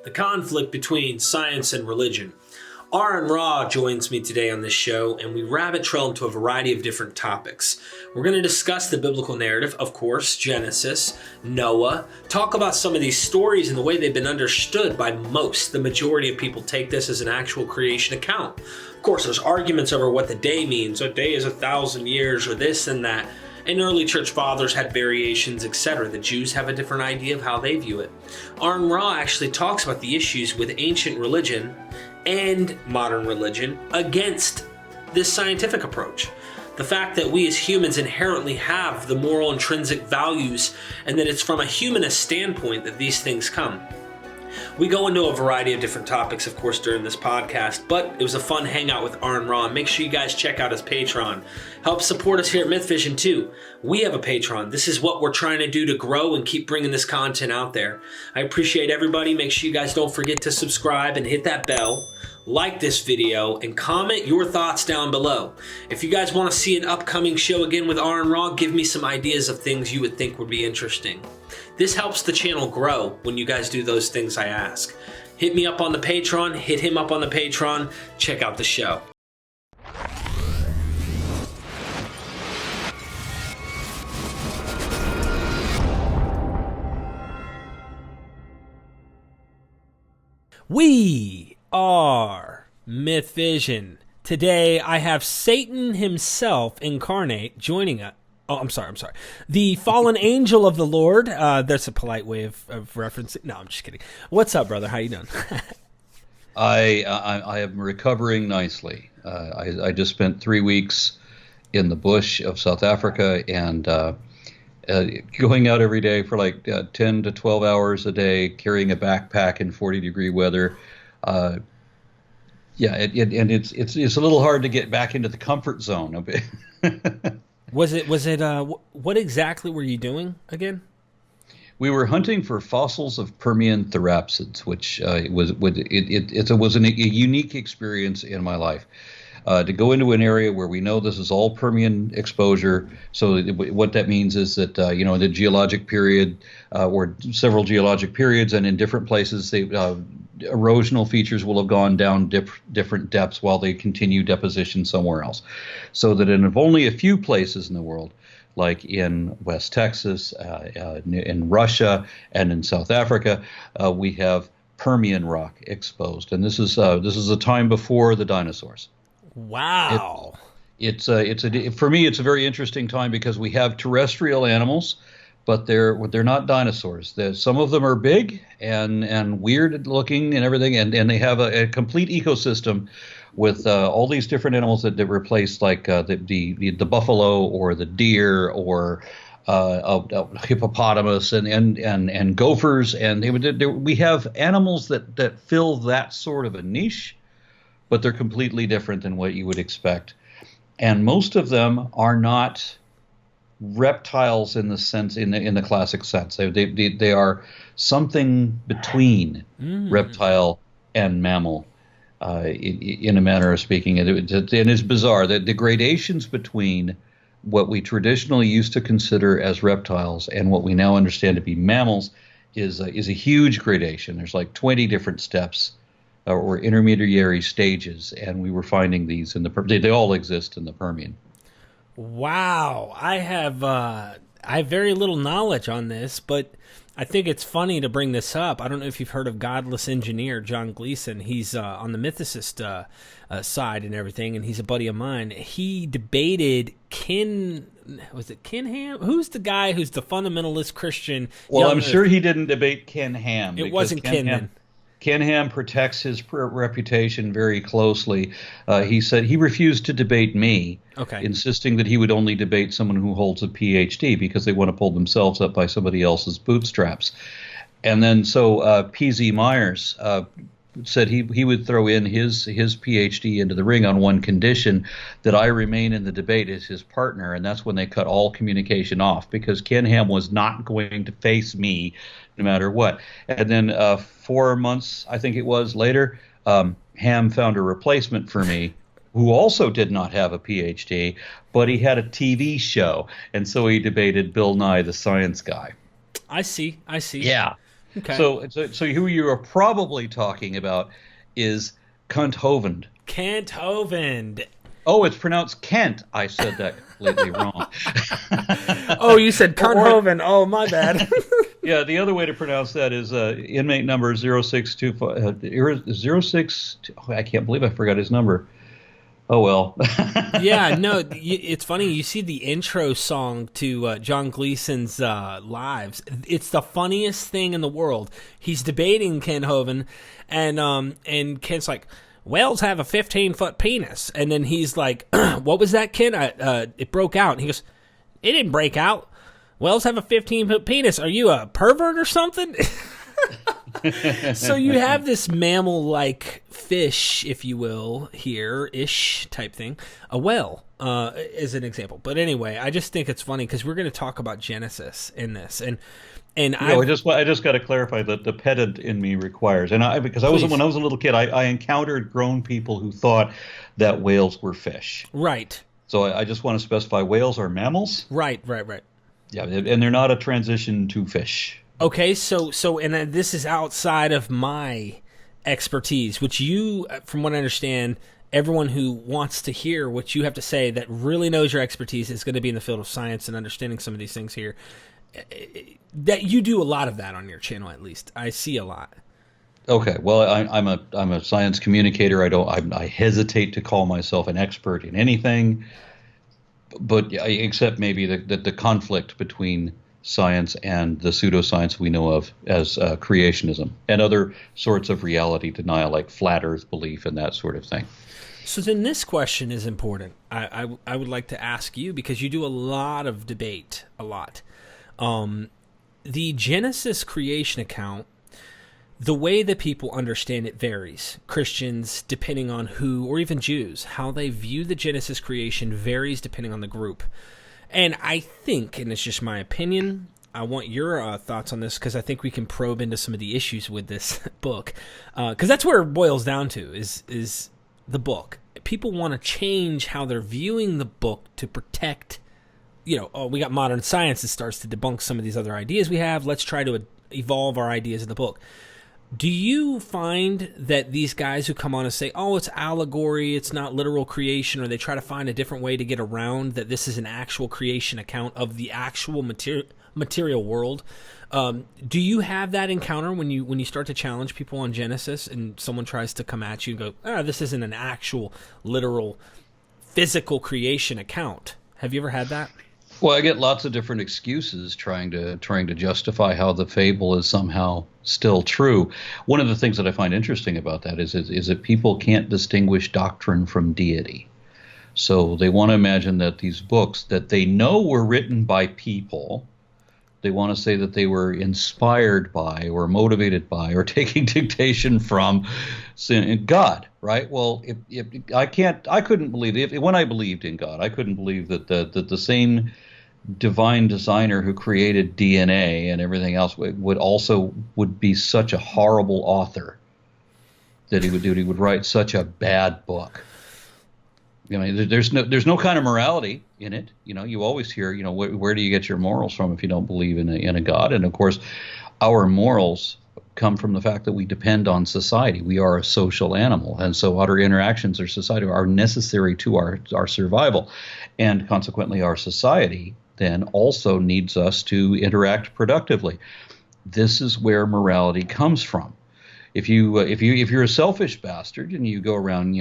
the conflict between science and religion. Aron Ra joins me today on this show, and we rabbit trail into a variety of different topics. We're going to discuss the biblical narrative, of course, Genesis, Noah, talk about some of these stories and the way they've been understood by most. The majority of people take this as an actual creation account. Of course, there's arguments over what the day means. A day is 1,000 years, or this and that. And early church fathers had variations, etc. The Jews have a different idea of how they view it. Aron Ra actually talks about the issues with ancient religion and modern religion against this scientific approach. The fact that we as humans inherently have the moral intrinsic values, and that it's from a humanist standpoint that these things come. We go into a variety of different topics, of course, during this podcast, but it was a fun hangout with Aron Ra. Make sure you guys check out his Patreon. Help support us here at MythVision too. We have a Patreon. This is what we're trying to do to grow and keep bringing this content out there. I appreciate everybody. Make sure you guys don't forget to subscribe and hit that bell. Like this video and comment your thoughts down below. If you guys want to see an upcoming show again with Aron Ra, give me some ideas of things you would think would be interesting. This helps the channel grow when you guys do those things I ask. Hit me up on the Patreon, hit him up on the Patreon, check out the show. We are MythVision. Today I have Satan himself incarnate joining us. Oh, I'm sorry. The fallen angel of the Lord. That's a polite way of referencing. No, I'm just kidding. What's up, brother? How you doing? I am recovering nicely. I just spent 3 weeks in the bush of South Africa and going out every day for like 10 to 12 hours a day, carrying a backpack in 40-degree weather. It's a little hard to get back into the comfort zone a bit. Was it what exactly were you doing again? We were hunting for fossils of Permian therapsids, which was a unique experience in my life. To go into an area where we know this is all Permian exposure. So what that means is that, the geologic period or several geologic periods, and in different places, erosional features will have gone down different depths while they continue deposition somewhere else. So that in only a few places in the world, like in West Texas, in Russia, and in South Africa, we have Permian rock exposed. And this is a time before the dinosaurs. Wow. For me, it's a very interesting time because we have terrestrial animals, but they're not dinosaurs. Some of them are big and weird looking and everything, and they have a complete ecosystem with all these different animals that replace like the buffalo or the deer or a hippopotamus and gophers, and we have animals that fill that sort of a niche, but they're completely different than what you would expect. And most of them are not reptiles in the sense, in the classic sense. They are something between reptile and mammal, in a manner of speaking. And it's bizarre that the gradations between what we traditionally used to consider as reptiles and what we now understand to be mammals is a huge gradation. There's like 20 different steps or intermediary stages, and we were finding these in they all exist in the Permian. Wow, I have very little knowledge on this, but I think it's funny to bring this up. I don't know if you've heard of Godless Engineer, John Gleason. He's on the mythicist side and everything, and he's a buddy of mine. He debated was it Ken Ham? Who's the guy who's the fundamentalist Christian? Well, I'm sure he didn't debate Ken Ham. It wasn't Ken then. Ken Ham protects his reputation very closely. He said he refused to debate me, insisting that he would only debate someone who holds a PhD because they want to pull themselves up by somebody else's bootstraps. And then so P.Z. Myers said he would throw in his PhD into the ring on one condition, that I remain in the debate as his partner. And that's when they cut all communication off, because Ken Ham was not going to face me no matter what. And then 4 months, I think it was, later, Ham found a replacement for me who also did not have a PhD, but he had a TV show. And so he debated Bill Nye the Science Guy. I see. Yeah. Okay. So who you are probably talking about is Kanthoven. Kanthoven. Oh, it's pronounced Kent. I said that completely wrong. Oh, you said Kanthoven. Oh, my bad. Yeah, the other way to pronounce that is inmate number 0625. I can't believe I forgot his number. Oh, well. Yeah, no, it's funny. You see the intro song to John Gleason's Lives. It's the funniest thing in the world. He's debating Kanthoven, and Kent's like, whales have a 15-foot penis. And then he's like, what was that, Kent? It broke out. And he goes, it didn't break out. Whales have a 15-foot penis. Are you a pervert or something? So you have this mammal-like fish, if you will, here-ish type thing, a whale, as an example. But anyway, I just think it's funny because we're going to talk about Genesis in this, and I just got to clarify that the pedant in me requires, and when I was a little kid, I encountered grown people who thought that whales were fish. Right. So I just want to specify whales are mammals. Right. Yeah, and they're not a transition to fish. Okay, so and this is outside of my expertise, which you, from what I understand, everyone who wants to hear what you have to say that really knows your expertise is going to be in the field of science and understanding some of these things here. That you do a lot of that on your channel, at least. I see a lot. Okay, well, I'm a science communicator. I hesitate to call myself an expert in anything, but except maybe the conflict between science and the pseudoscience we know of as creationism and other sorts of reality denial, like flat Earth belief and that sort of thing. So then this question is important. I would like to ask you, because you do a lot of debate, the Genesis creation account, the way that people understand it varies. Christians, depending on who, or even Jews, how they view the Genesis creation varies depending on the group. And I think, and it's just my opinion, I want your thoughts on this, because I think we can probe into some of the issues with this book. Because that's where it boils down to, is the book. People want to change how they're viewing the book to protect, we got modern science that starts to debunk some of these other ideas we have. Let's try to evolve our ideas in the book. Do you find that these guys who come on and say, oh, it's allegory, it's not literal creation, or they try to find a different way to get around that this is an actual creation account of the actual material world, do you have that encounter when you start to challenge people on Genesis and someone tries to come at you and go, this isn't an actual, literal, physical creation account? Have you ever had that? Well, I get lots of different excuses trying to justify how the fable is somehow still true. One of the things that I find interesting about that is that people can't distinguish doctrine from deity. So they want to imagine that these books that they know were written by people, they want to say that they were inspired by or motivated by or taking dictation from God, right? Well, I couldn't believe it. When I believed in God, I couldn't believe that the same divine designer who created DNA and everything else would be such a horrible author that he would write such a bad book. There's no kind of morality in it. You always hear, where do you get your morals from if you don't believe in a God? And of course, our morals come from the fact that we depend on society. We are a social animal, and so our interactions or society are necessary to our survival, and consequently, our society then also needs us to interact productively. This is where morality comes from. If you're a selfish bastard and you go around,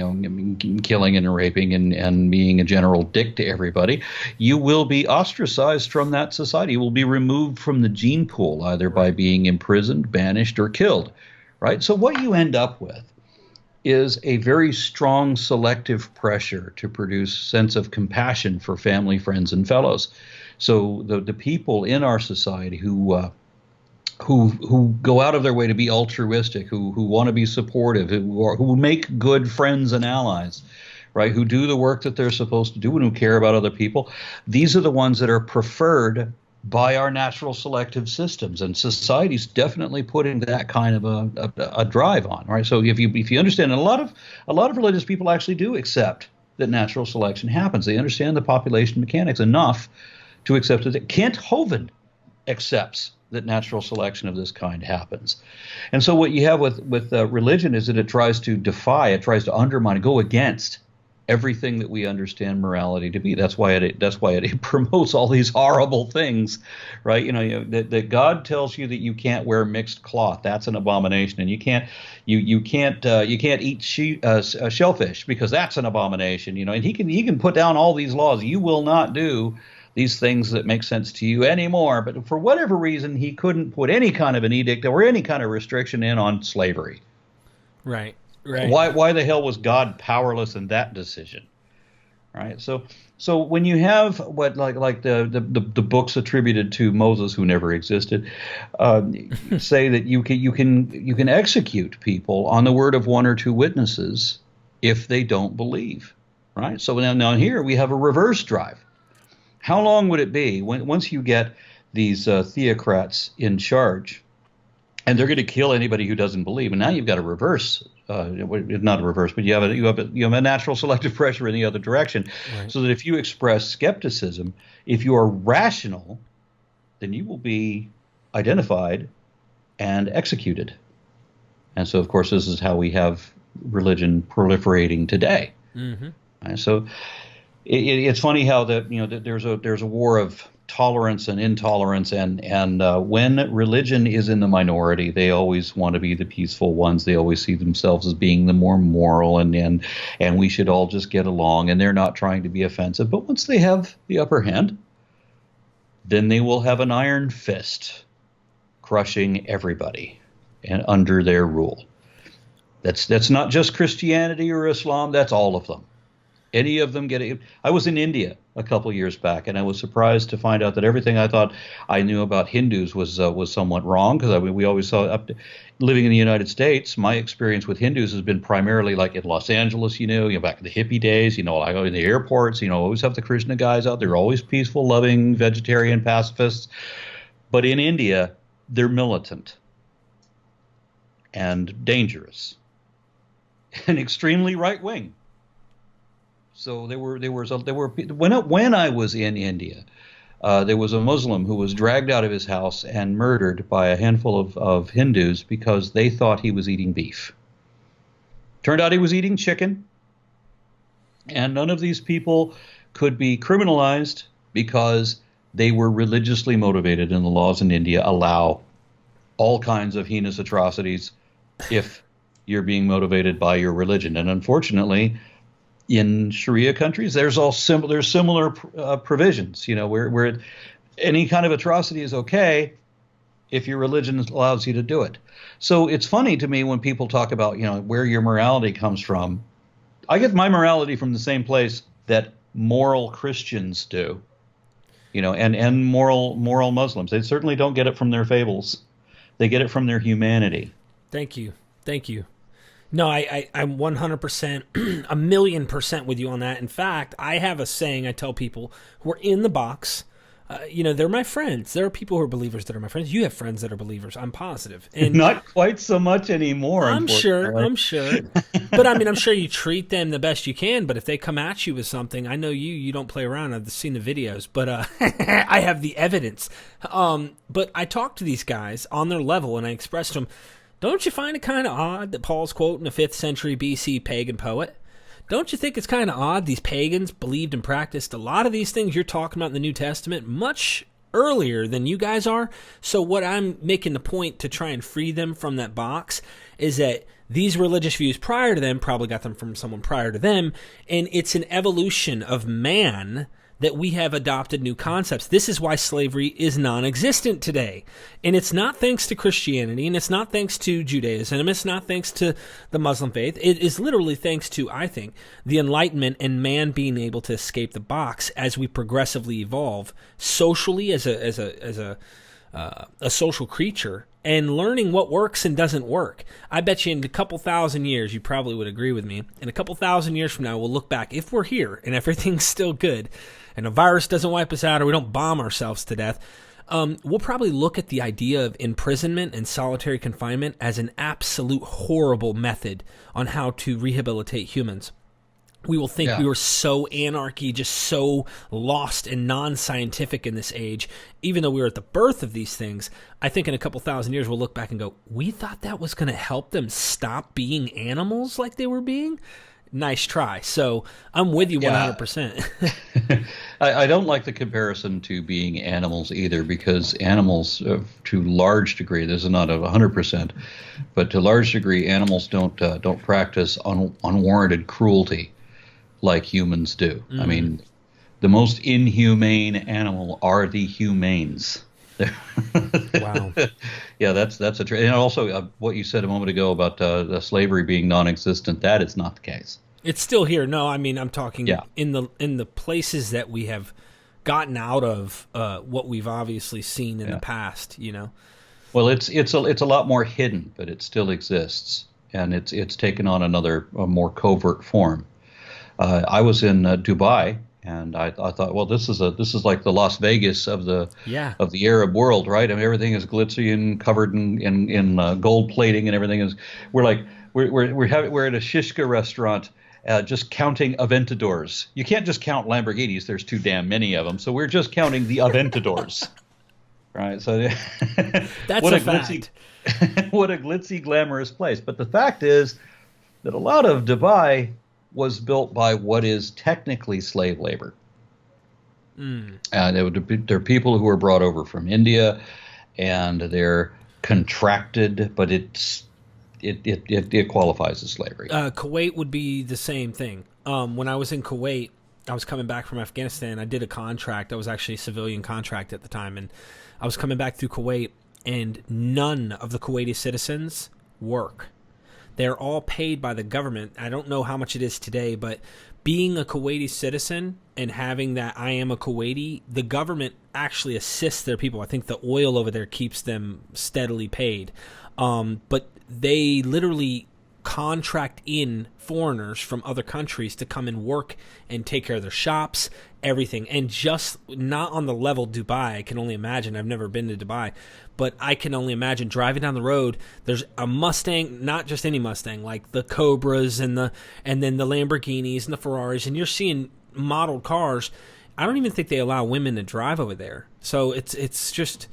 killing and raping and being a general dick to everybody, you will be ostracized from that society. You will be removed from the gene pool, either by being imprisoned, banished, or killed, right? So what you end up with is a very strong selective pressure to produce sense of compassion for family, friends, and fellows. So the people in our society who go out of their way to be altruistic, who want to be supportive, who make good friends and allies, right? Who do the work that they're supposed to do and who care about other people. These are the ones that are preferred by our natural selective systems, and society's definitely putting that kind of a drive on, right? So if you understand, and a lot of religious people actually do accept that natural selection happens. They understand the population mechanics enough to accept that. Kanthoven accepts that natural selection of this kind happens. And so what you have with religion is that it tries to defy, it tries to undermine, go against everything that we understand morality to be. That's why it promotes all these horrible things, right? That God tells you that you can't wear mixed cloth. That's an abomination, and you can't eat shellfish because that's an abomination. And he can put down all these laws. You will not do these things that make sense to you anymore. But for whatever reason, he couldn't put any kind of an edict or any kind of restriction in on slavery. Right. Right. Why the hell was God powerless in that decision? Right. So when you have what like the books attributed to Moses, who never existed, say that you can execute people on the word of one or two witnesses if they don't believe. Right. So now here we have a reverse drive. How long would it be once you get these theocrats in charge, and they're going to kill anybody who doesn't believe? And now you've got a reverse. Not a reverse, but you have a natural selective pressure in the other direction, right. So that if you express skepticism, if you are rational, then you will be identified and executed. And so, of course, this is how we have religion proliferating today. Mm-hmm. And so, it's funny how that there's a war of tolerance and intolerance, and when religion is in the minority, they always want to be the peaceful ones. They always see themselves as being the more moral, and we should all just get along, and they're not trying to be offensive. But once they have the upper hand, then they will have an iron fist crushing everybody and under their rule. That's not just Christianity or Islam, that's all of them. Any of them get it. I was in India a couple of years back, and I was surprised to find out that everything I thought I knew about Hindus was somewhat wrong, because we always saw living in the United States. My experience with Hindus has been primarily like in Los Angeles, back in the hippie days, like in the airports, always have the Krishna guys out there, always peaceful, loving, vegetarian, pacifists. But in India, they're militant and dangerous and extremely right wing. So when I was in India, there was a Muslim who was dragged out of his house and murdered by a handful of Hindus because they thought he was eating beef. Turned out he was eating chicken, and none of these people could be criminalized because they were religiously motivated, and the laws in India allow all kinds of heinous atrocities if you're being motivated by your religion. And unfortunately, in Sharia countries, there's similar provisions, where any kind of atrocity is okay if your religion allows you to do it. So it's funny to me when people talk about, where your morality comes from. I get my morality from the same place that moral Christians do, and moral Muslims. They certainly don't get it from their fables. They get it from their humanity. Thank you. No, I'm 100%, 1,000,000% with you on that. In fact, I have a saying I tell people who are in the box. They're my friends. There are people who are believers that are my friends. You have friends that are believers. I'm positive. And not quite so much anymore. I'm sure. But I'm sure you treat them the best you can. But if they come at you with something, I know you don't play around. I've seen the videos, but I have the evidence. But I talk to these guys on their level, and I express to them, don't you find it kind of odd that Paul's quoting a 5th century BC pagan poet? Don't you think it's kind of odd these pagans believed and practiced a lot of these things you're talking about in the New Testament much earlier than you guys are? So what I'm making the point to try and free them from that box is that these religious views prior to them probably got them from someone prior to them, and it's an evolution of man that we have adopted new concepts. This is why slavery is non-existent today. And it's not thanks to Christianity, and it's not thanks to Judaism, and it's not thanks to the Muslim faith. It is literally thanks to, I think, the Enlightenment and man being able to escape the box as we progressively evolve socially as a social creature, and learning what works and doesn't work. I bet you in a couple thousand years, you probably would agree with me, in a couple thousand years from now, we'll look back, if we're here and everything's still good, and a virus doesn't wipe us out or we don't bomb ourselves to death, we'll probably look at the idea of imprisonment and solitary confinement as an absolute horrible method on how to rehabilitate humans. We will think we were so anarchy, just so lost and non-scientific in this age. Even though we were at the birth of these things, I think in a couple thousand years we'll look back and go, we thought that was going to help them stop being animals like they were being? Nice try. So I'm with you 100%. I don't like the comparison to being animals either, because animals, to large degree, this is not 100%, but to large degree, animals don't practice unwarranted cruelty like humans do. Mm. I mean, the most inhumane animal are the humanes. Wow. Yeah, that's a trend. And also, what you said a moment ago about the slavery being non-existent, that is not the case. It's still here. No, I mean, I'm talking in the places that we have gotten out of what we've obviously seen in the past. You know. Well, it's a lot more hidden, but it still exists, and it's taken on a more covert form. I was in Dubai, and I thought, well, this is like the Las Vegas of the Arab world, right? I mean, everything is glitzy and covered in gold plating, and everything is. We're at a Shishka restaurant, just counting Aventadors. You can't just count Lamborghinis; there's too damn many of them. So we're just counting the Aventadors, right? So that's what a fact. What a glitzy, glamorous place. But the fact is that a lot of Dubai was built by what is technically slave labor. Mm. They're people who were brought over from India, and they're contracted, but it qualifies as slavery. Kuwait would be the same thing. When I was in Kuwait, I was coming back from Afghanistan. I did a contract. I was actually a civilian contract at the time, and I was coming back through Kuwait, and none of the Kuwaiti citizens work. They're all paid by the government. I don't know how much it is today, but being a Kuwaiti citizen and having that I am a Kuwaiti, the government actually assists their people. I think the oil over there keeps them steadily paid. But they literally contract in foreigners from other countries to come and work and take care of their shops, everything. And just not on the level Dubai, I can only imagine. I've never been to Dubai, but I can only imagine driving down the road. There's a Mustang, not just any Mustang, like the Cobras and then the Lamborghinis and the Ferraris, and you're seeing modeled cars. I don't even think they allow women to drive over there. So it's just,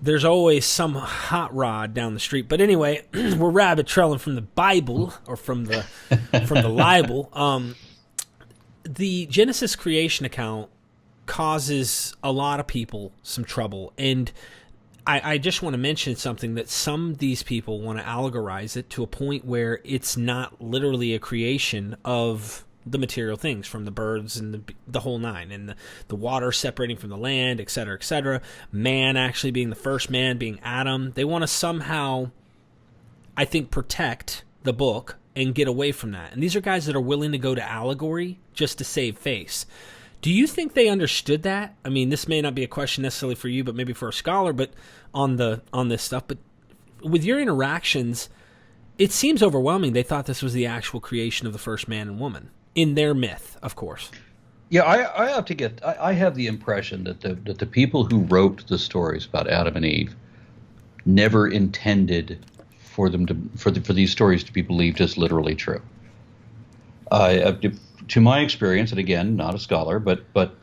there's always some hot rod down the street. But anyway, we're rabbit trailing from the Bible, or from the libel. The Genesis creation account causes a lot of people some trouble, and I just want to mention something that some of these people want to allegorize it to a point where it's not literally a creation of the material things, from the birds and the whole nine, and the water separating from the land, et cetera, man actually being the first man, being Adam. They want to somehow, I think, protect the book and get away from that. And these are guys that are willing to go to allegory just to save face. Do you think they understood that? I mean, this may not be a question necessarily for you, but maybe for a scholar, but on this stuff. But with your interactions, it seems overwhelming. They thought this was the actual creation of the first man and woman in their myth, of course. Yeah, I have the impression that the people who wrote the stories about Adam and Eve never intended for these stories to be believed as literally true. To my experience, and again, not a scholar, but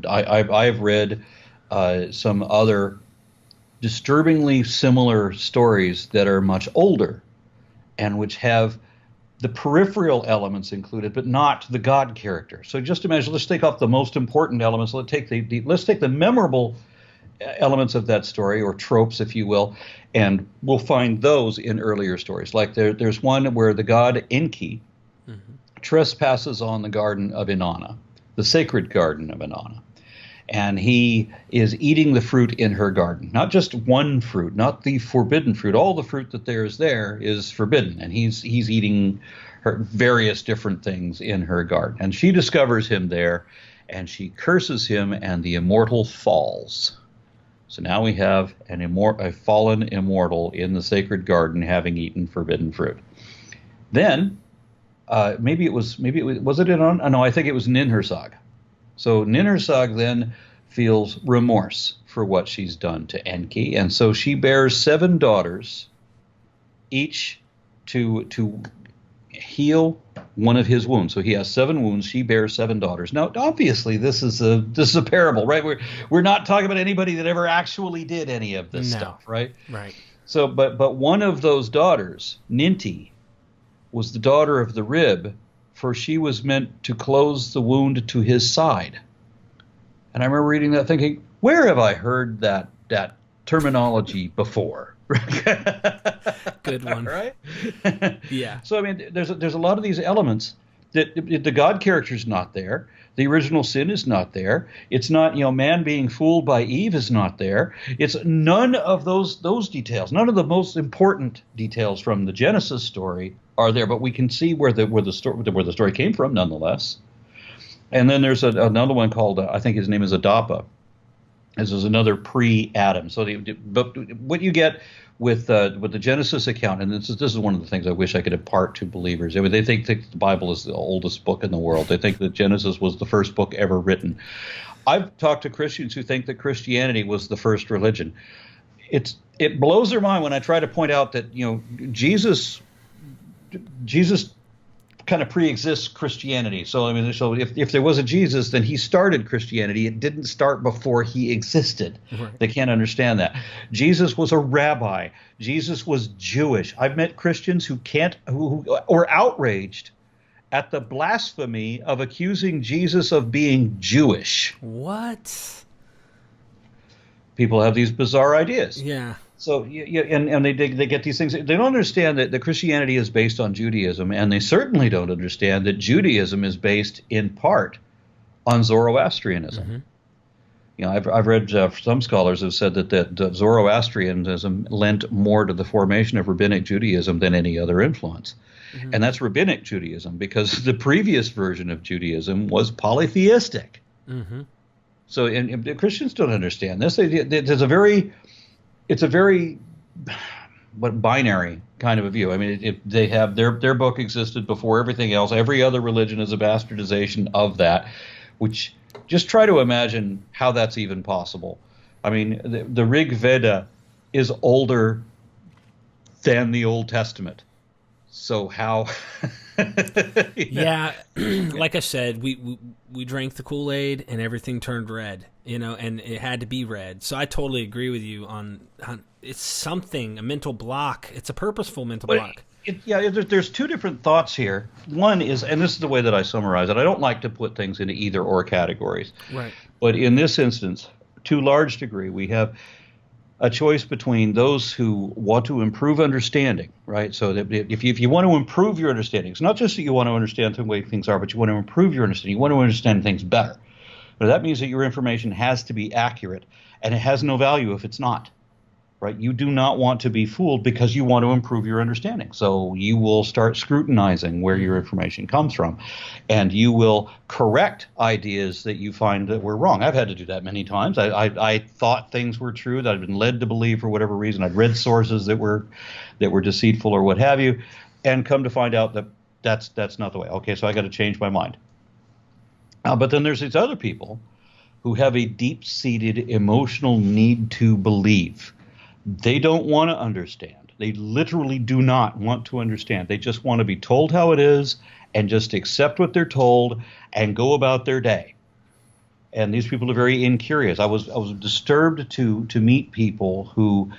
I've read some other disturbingly similar stories that are much older, and which have the peripheral elements included, but not the God character. So just imagine, let's take off the most important elements. Let's take the memorable elements of that story, or tropes, if you will, and we'll find those in earlier stories. Like there's one where the god Enki trespasses on the garden of Inanna, the sacred garden of Inanna. And he is eating the fruit in her garden. Not just one fruit, not the forbidden fruit. All the fruit that there is forbidden. And he's eating her various different things in her garden. And she discovers him there, and she curses him, and the immortal falls. So now we have a fallen immortal in the sacred garden having eaten forbidden fruit. Then, I think it was Ninhursag. So Ninhursag then feels remorse for what she's done to Enki, and so she bears 7 daughters, each to heal one of his wounds. So he has 7 wounds. She bears 7 daughters. Now, obviously, this is a parable, right? We're not talking about anybody that ever actually did any of this stuff, right? Right. So, but one of those daughters, Ninti, was the daughter of the rib, for she was meant to close the wound to his side. And I remember reading that, thinking, where have I heard that terminology before? Good one. Right? Yeah. So, I mean, there's a lot of these elements that the God character is not there. The original sin is not there. It's not, man being fooled by Eve is not there. It's none of those details. None of the most important details from the Genesis story are there, but we can see where the story came from nonetheless. And then there's another one called, I think his name is Adapa. This is another pre-Adam. So, but what you get with the Genesis account, and this is one of the things I wish I could impart to believers. I mean, they think the Bible is the oldest book in the world. They think that Genesis was the first book ever written. I've talked to Christians who think that Christianity was the first religion. It blows their mind when I try to point out that Jesus kind of pre-exists Christianity. So I mean, if there was a Jesus, then he started Christianity. It didn't start before he existed. Right. They can't understand that. Jesus was a rabbi. Jesus was Jewish. I've met Christians who were outraged at the blasphemy of accusing Jesus of being Jewish. What? People have these bizarre ideas. Yeah. So and they get these things. They don't understand that Christianity is based on Judaism, and they certainly don't understand that Judaism is based in part on Zoroastrianism. Mm-hmm. I've read some scholars have said that Zoroastrianism lent more to the formation of Rabbinic Judaism than any other influence. Mm-hmm. And that's Rabbinic Judaism, because the previous version of Judaism was polytheistic. Mm-hmm. So and Christians don't understand this. It's a very binary kind of a view. I mean, they have their book existed before everything else. Every other religion is a bastardization of that, which just try to imagine how that's even possible. I mean, the Rig Veda is older than the Old Testament. So how? Yeah, like I said, we drank the Kool-Aid and everything turned red, and it had to be red. So I totally agree with you on it's a mental block. It's a purposeful mental block. There's 2 different thoughts here. One is, and this is the way that I summarize it, I don't like to put things into either or categories. Right. But in this instance, to a large degree, we have a choice between those who want to improve understanding, right? So that if you want to improve your understanding, it's not just that you want to understand the way things are, but you want to improve your understanding. You want to understand things better. But that means that your information has to be accurate, and it has no value if it's not, right? You do not want to be fooled because you want to improve your understanding. So you will start scrutinizing where your information comes from, and you will correct ideas that you find that were wrong. I've had to do that many times. I thought things were true that I'd been led to believe for whatever reason. I'd read sources that were deceitful or what have you, and come to find out that that's not the way. Okay, so I got to change my mind. But then there's these other people who have a deep-seated emotional need to believe. They don't want to understand. They literally do not want to understand. They just want to be told how it is and just accept what they're told and go about their day. And these people are very incurious. I was disturbed to meet people who,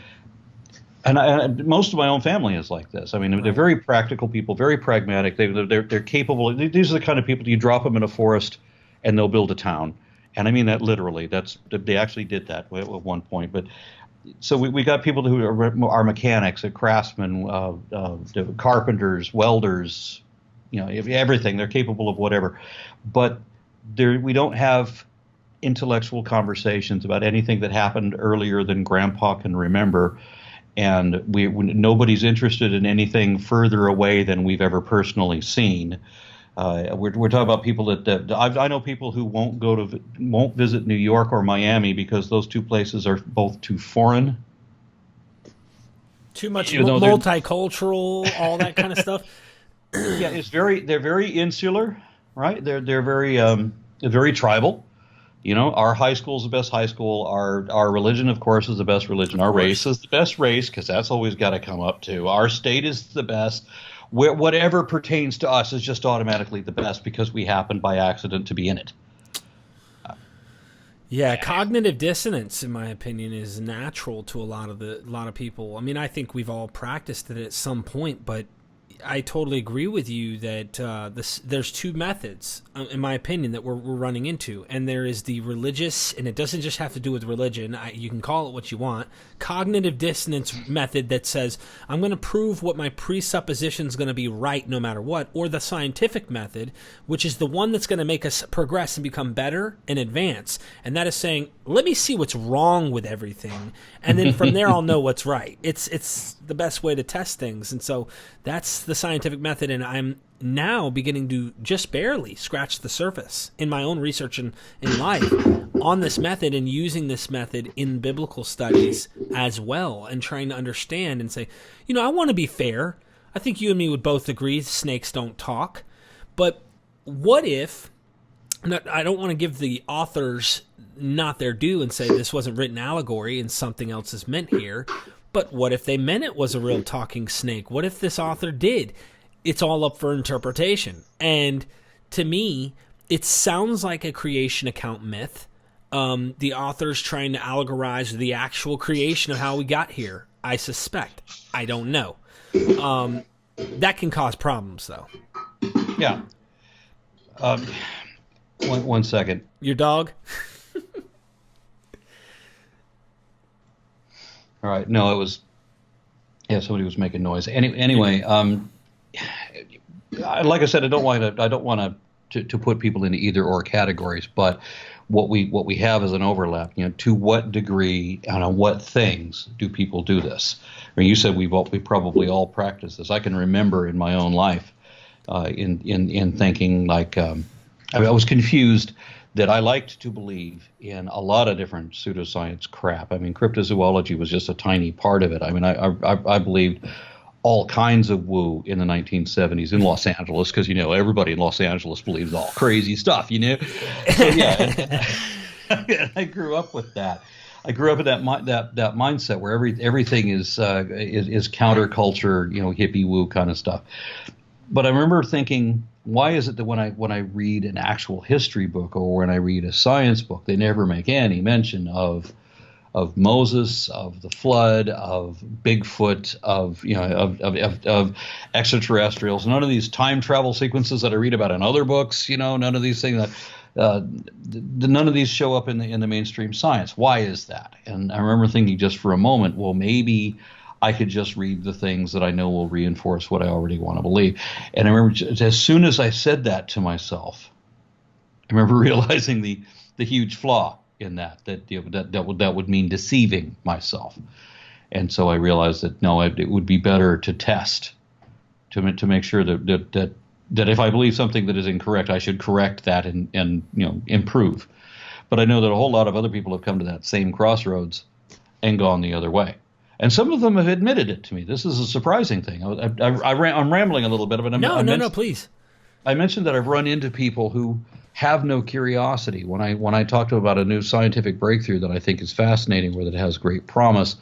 and most of my own family is like this. I mean, they're very practical people, very pragmatic. They're capable. These are the kind of people you drop them in a forest and they'll build a town. And I mean that literally. They actually did that at one point. But so we got people who are mechanics, craftsmen, carpenters, welders, everything. They're capable of whatever. But we don't have intellectual conversations about anything that happened earlier than Grandpa can remember. And nobody's interested in anything further away than we've ever personally seen. We're talking about people that I know people who won't visit New York or Miami because those 2 places are both too foreign, too much multicultural, all that kind of stuff. Yeah, they're very insular, right? They're very tribal. Our high school is the best high school. Our religion, of course, is the best religion. Our race is the best race because that's always got to come up too. Our state is the best. whatever pertains to us is just automatically the best because we happen by accident to be in it. Yeah, cognitive dissonance, in my opinion, is natural to a lot of people. I mean, I think we've all practiced it at some point, but I totally agree with you that there's two methods, in my opinion, that we're running into. And there is the religious, and it doesn't just have to do with religion. You can call it what you want. Cognitive dissonance method that says, I'm going to prove what my presupposition is going to be right no matter what. Or the scientific method, which is the one that's going to make us progress and become better and advance. And that is saying, let me see what's wrong with everything. And then from there, I'll know what's right. It's the best way to test things. And so that's the scientific method, and I'm now beginning to just barely scratch the surface in my own research in life on this method and using this method in biblical studies as well and trying to understand and say, I want to be fair. I think you and me would both agree snakes don't talk. But what if, I don't want to give the authors not their due and say this wasn't written allegory and something else is meant here. But what if they meant it was a real talking snake? What if this author did? It's all up for interpretation. And to me, it sounds like a creation account myth. The author's trying to allegorize the actual creation of how we got here. I suspect. I don't know. That can cause problems, though. Yeah. One second. Your dog? All right. No, it was. Yeah, somebody was making noise. Anyway, like I said, I don't want to put people into either or categories, but what we have is an overlap. To what degree and on what things do people do this? I mean, you said we probably all practice this. I can remember in my own life, in thinking like I was confused that I liked to believe in a lot of different pseudoscience crap. I mean, cryptozoology was just a tiny part of it. I mean, I believed all kinds of woo in the 1970s in Los Angeles because, everybody in Los Angeles believes all crazy stuff, So, yeah, I grew up with that. I grew up in that mindset where everything is counterculture, hippie woo kind of stuff. But I remember thinking, why is it that when I read an actual history book or when I read a science book, they never make any mention of Moses, of the flood, of Bigfoot, of extraterrestrials? None of these time travel sequences that I read about in other books, none of these things none of these show up in the mainstream science. Why is that? And I remember thinking just for a moment, well, maybe I could just read the things that I know will reinforce what I already want to believe. And I remember as soon as I said that to myself, I remember realizing the huge flaw in that would mean deceiving myself. And so I realized that no, it would be better to test to make sure that if I believe something that is incorrect, I should correct that and improve. But I know that a whole lot of other people have come to that same crossroads and gone the other way. And some of them have admitted it to me. This is a surprising thing. I'm rambling a little bit, but No, please. I mentioned that I've run into people who have no curiosity. When I talk to them about a new scientific breakthrough that I think is fascinating or that has great promise,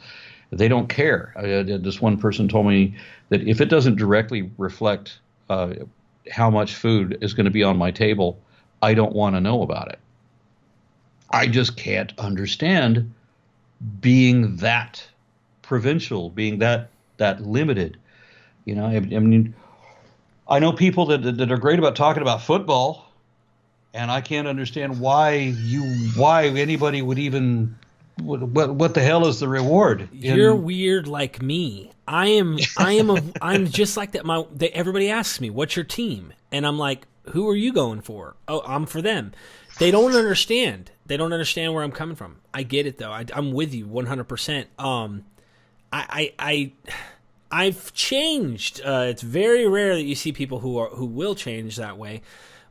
they don't care. This one person told me that if it doesn't directly reflect how much food is going to be on my table, I don't want to know about it. I just can't understand being that provincial, being that limited. I mean, I know people that are great about talking about football, and I can't understand why anybody would even. What the hell is the reward? You're weird like me. I'm just like that. Everybody asks me, "What's your team?" And I'm like, "Who are you going for?" Oh, I'm for them. They don't understand. They don't understand where I'm coming from. I get it though. I'm with you 100%. I've changed. It's very rare that you see people who will change that way,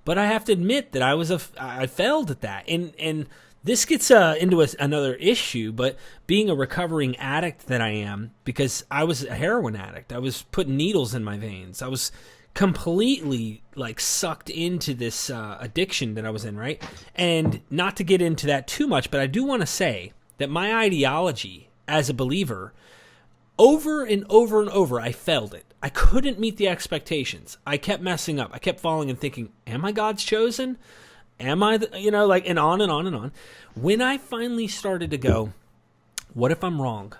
but I have to admit that I failed at that. And this gets into another issue. But being a recovering addict that I am, because I was a heroin addict, I was putting needles in my veins. I was completely sucked into this addiction that I was in, right? And not to get into that too much, but I do want to say that my ideology as a believer, over and over and over, I failed it. I couldn't meet the expectations. I kept messing up. I kept falling and thinking, am I God's chosen? Am I, and on and on and on. When I finally started to go, what if I'm wrong?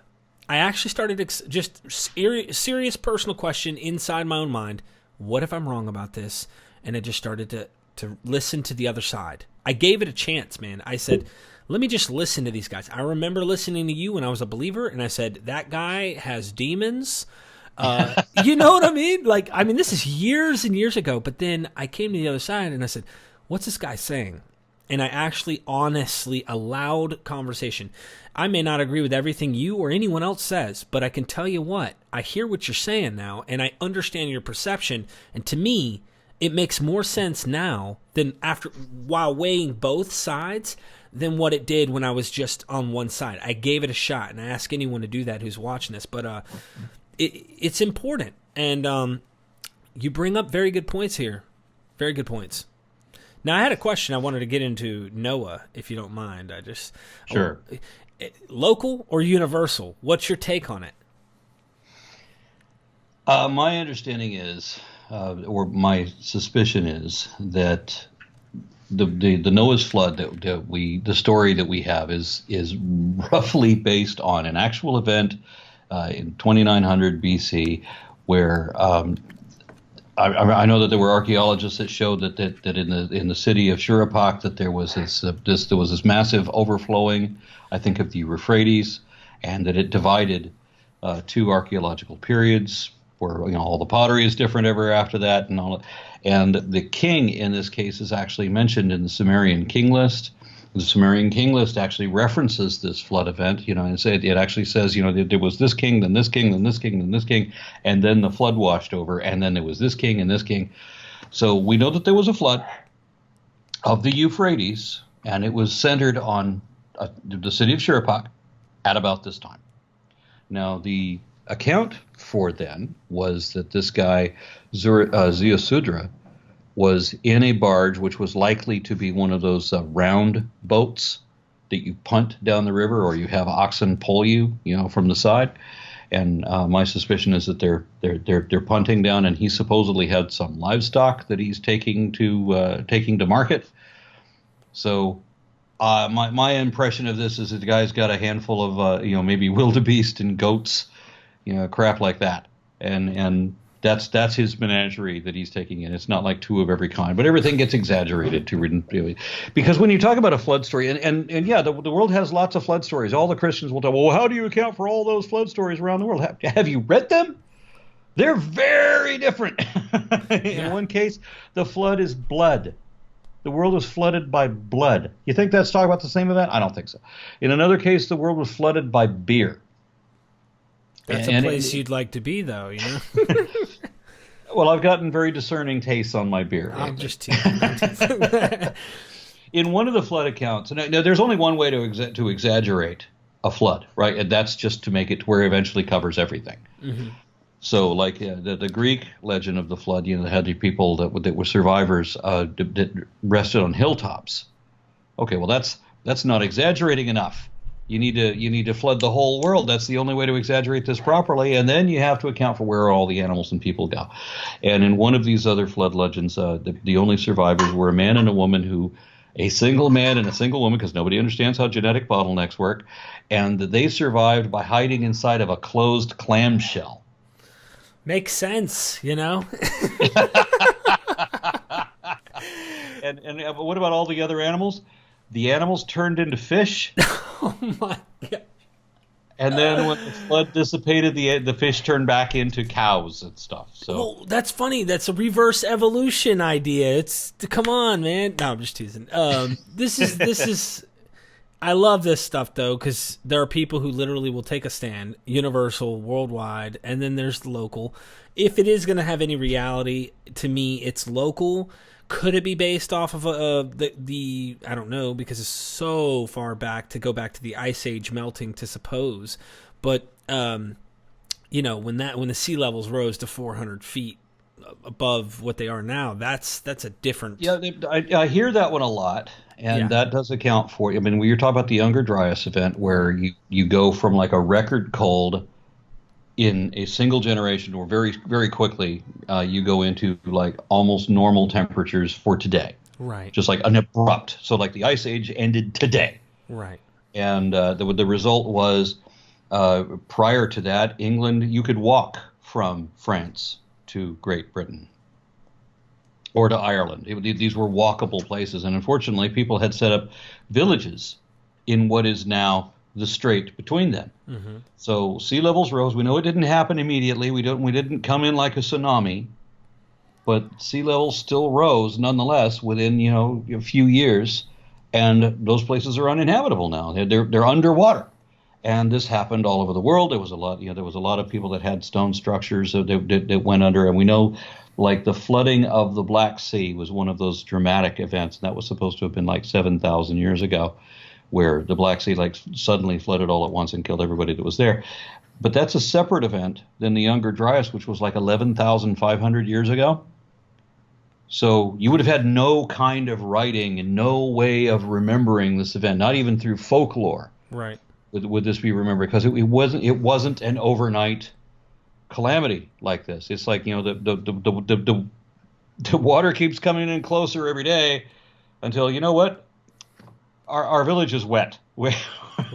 I actually started just serious personal question inside my own mind. What if I'm wrong about this? And I just started to listen to the other side. I gave it a chance, man. I said, let me just listen to these guys. I remember listening to you when I was a believer, and I said, that guy has demons. You know what I mean? This is years and years ago, but then I came to the other side and I said, what's this guy saying? And I actually honestly allowed conversation. I may not agree with everything you or anyone else says, but I can tell you what, I hear what you're saying now, and I understand your perception. And to me, it makes more sense now than while weighing both sides than what it did when I was just on one side. I gave it a shot, and I ask anyone to do that who's watching this. But it's important, and you bring up very good points here. Very good points. Now, I had a question I wanted to get into Noah, if you don't mind. Sure. Local or universal? What's your take on it? My understanding is, or my suspicion is, that the Noah's flood the story that we have is roughly based on an actual event in 2900 BC, where I know that there were archaeologists that showed that in the city of Shuruppak that there was this massive overflowing, I think, of the Euphrates, and that it divided two archaeological periods where all the pottery is different ever after that, and all. And the king in this case is actually mentioned in the Sumerian king list. The Sumerian king list actually references this flood event, and it actually says, there was this king, then this king, then this king, then this king, and then the flood washed over, and then there was this king and this king. So we know that there was a flood of the Euphrates, and it was centered on the city of Shuruppak at about this time. Now, the account for then was that this guy, Ziusudra, was in a barge, which was likely to be one of those round boats that you punt down the river, or you have oxen pull you, from the side. And my suspicion is that they're punting down, and he supposedly had some livestock that he's taking to market. So my impression of this is that the guy's got a handful of maybe wildebeest and goats, crap like that, and that's his menagerie that he's taking in. It's not like two of every kind, but everything gets exaggerated because when you talk about a flood story, and yeah, the world has lots of flood stories. All the Christians will tell, well, how do you account for all those flood stories around the world? Have you read them? They're very different. In one case, the flood is blood. The world was flooded by blood. You think that's talking about the same event? I don't think so. In another case, the world was flooded by beer. That's a place you'd like to be, though, Well, I've gotten very discerning tastes on my beer. I'm just teasing. In one of the flood accounts, now there's only one way to exaggerate a flood, right? And that's just to make it to where it eventually covers everything. Mm-hmm. So, like the Greek legend of the flood, had the people that were survivors that rested on hilltops. Okay, well that's not exaggerating enough. You need to flood the whole world. That's the only way to exaggerate this properly, and then you have to account for where all the animals and people go. And in one of these other flood legends, the only survivors were a man and a woman a single man and a single woman, because nobody understands how genetic bottlenecks work, and they survived by hiding inside of a closed clamshell. Makes sense, And what about all the other animals? The animals turned into fish. Oh my God. And then when the flood dissipated, the fish turned back into cows and stuff. So that's funny. That's a reverse evolution idea. Come on, man. No, I'm just teasing. This is I love this stuff, though, because there are people who literally will take a stand, universal, worldwide, and then there's the local. If it is going to have any reality, to me, it's local. Could it be based off of the I don't know, because it's so far back to go back to the Ice Age melting to suppose. But, when the sea levels rose to 400 feet above what they are now, that's a different... Yeah, I hear that one a lot, and that does account for... I mean, when you're talking about the Younger Dryas event, where you go from like a record cold in a single generation, or very, very quickly, you go into like almost normal temperatures for today. Right. Just like an abrupt. So like the Ice Age ended today. Right. And the result was, prior to that, England, you could walk from France to Great Britain or to Ireland. These were walkable places. And unfortunately, people had set up villages in what is now the strait between them. Mm-hmm. So sea levels rose. We know it didn't happen immediately. We didn't come in like a tsunami, but sea levels still rose nonetheless within a few years, and those places are uninhabitable now. They're underwater, and this happened all over the world. There was a lot of people that had stone structures that went under, and we know, like, the flooding of the Black Sea was one of those dramatic events, and that was supposed to have been like 7,000 years ago, where the Black Sea like suddenly flooded all at once and killed everybody that was there. But that's a separate event than the Younger Dryas, which was like 11,500 years ago. So you would have had no kind of writing and no way of remembering this event, not even through folklore. Right. Would this be remembered? Because it wasn't an overnight calamity like this. It's like, the water keeps coming in closer every day until, you know what? Our village is wet. We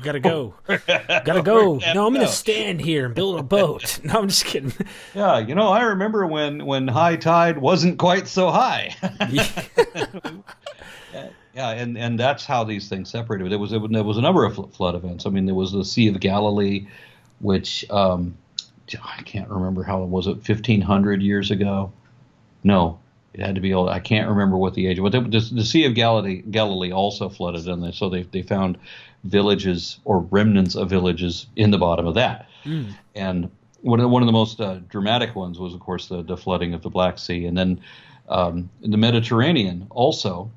gotta go. Gotta go. No, I'm gonna stand here and build a boat. No, I'm just kidding. Yeah, I remember when high tide wasn't quite so high. Yeah, and that's how these things separated. There was a number of flood events. I mean, there was the Sea of Galilee, which I can't remember how, was it 1,500 years ago? No. It had to be old. I can't remember what the age was. The Sea of Galilee also flooded, and so they found villages or remnants of villages in the bottom of that. Mm. And one of the most dramatic ones was, of course, the flooding of the Black Sea. And then the Mediterranean also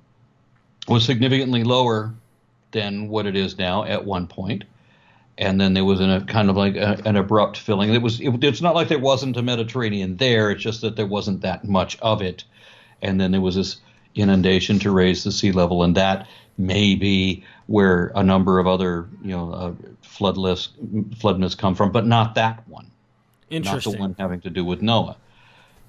was significantly lower than what it is now at one point. And then there was a kind of like an abrupt filling. It's not like there wasn't a Mediterranean there. It's just that there wasn't that much of it. And then there was this inundation to raise the sea level, and that may be where a number of other, flood myths come from, but not that one. Interesting. Not the one having to do with Noah.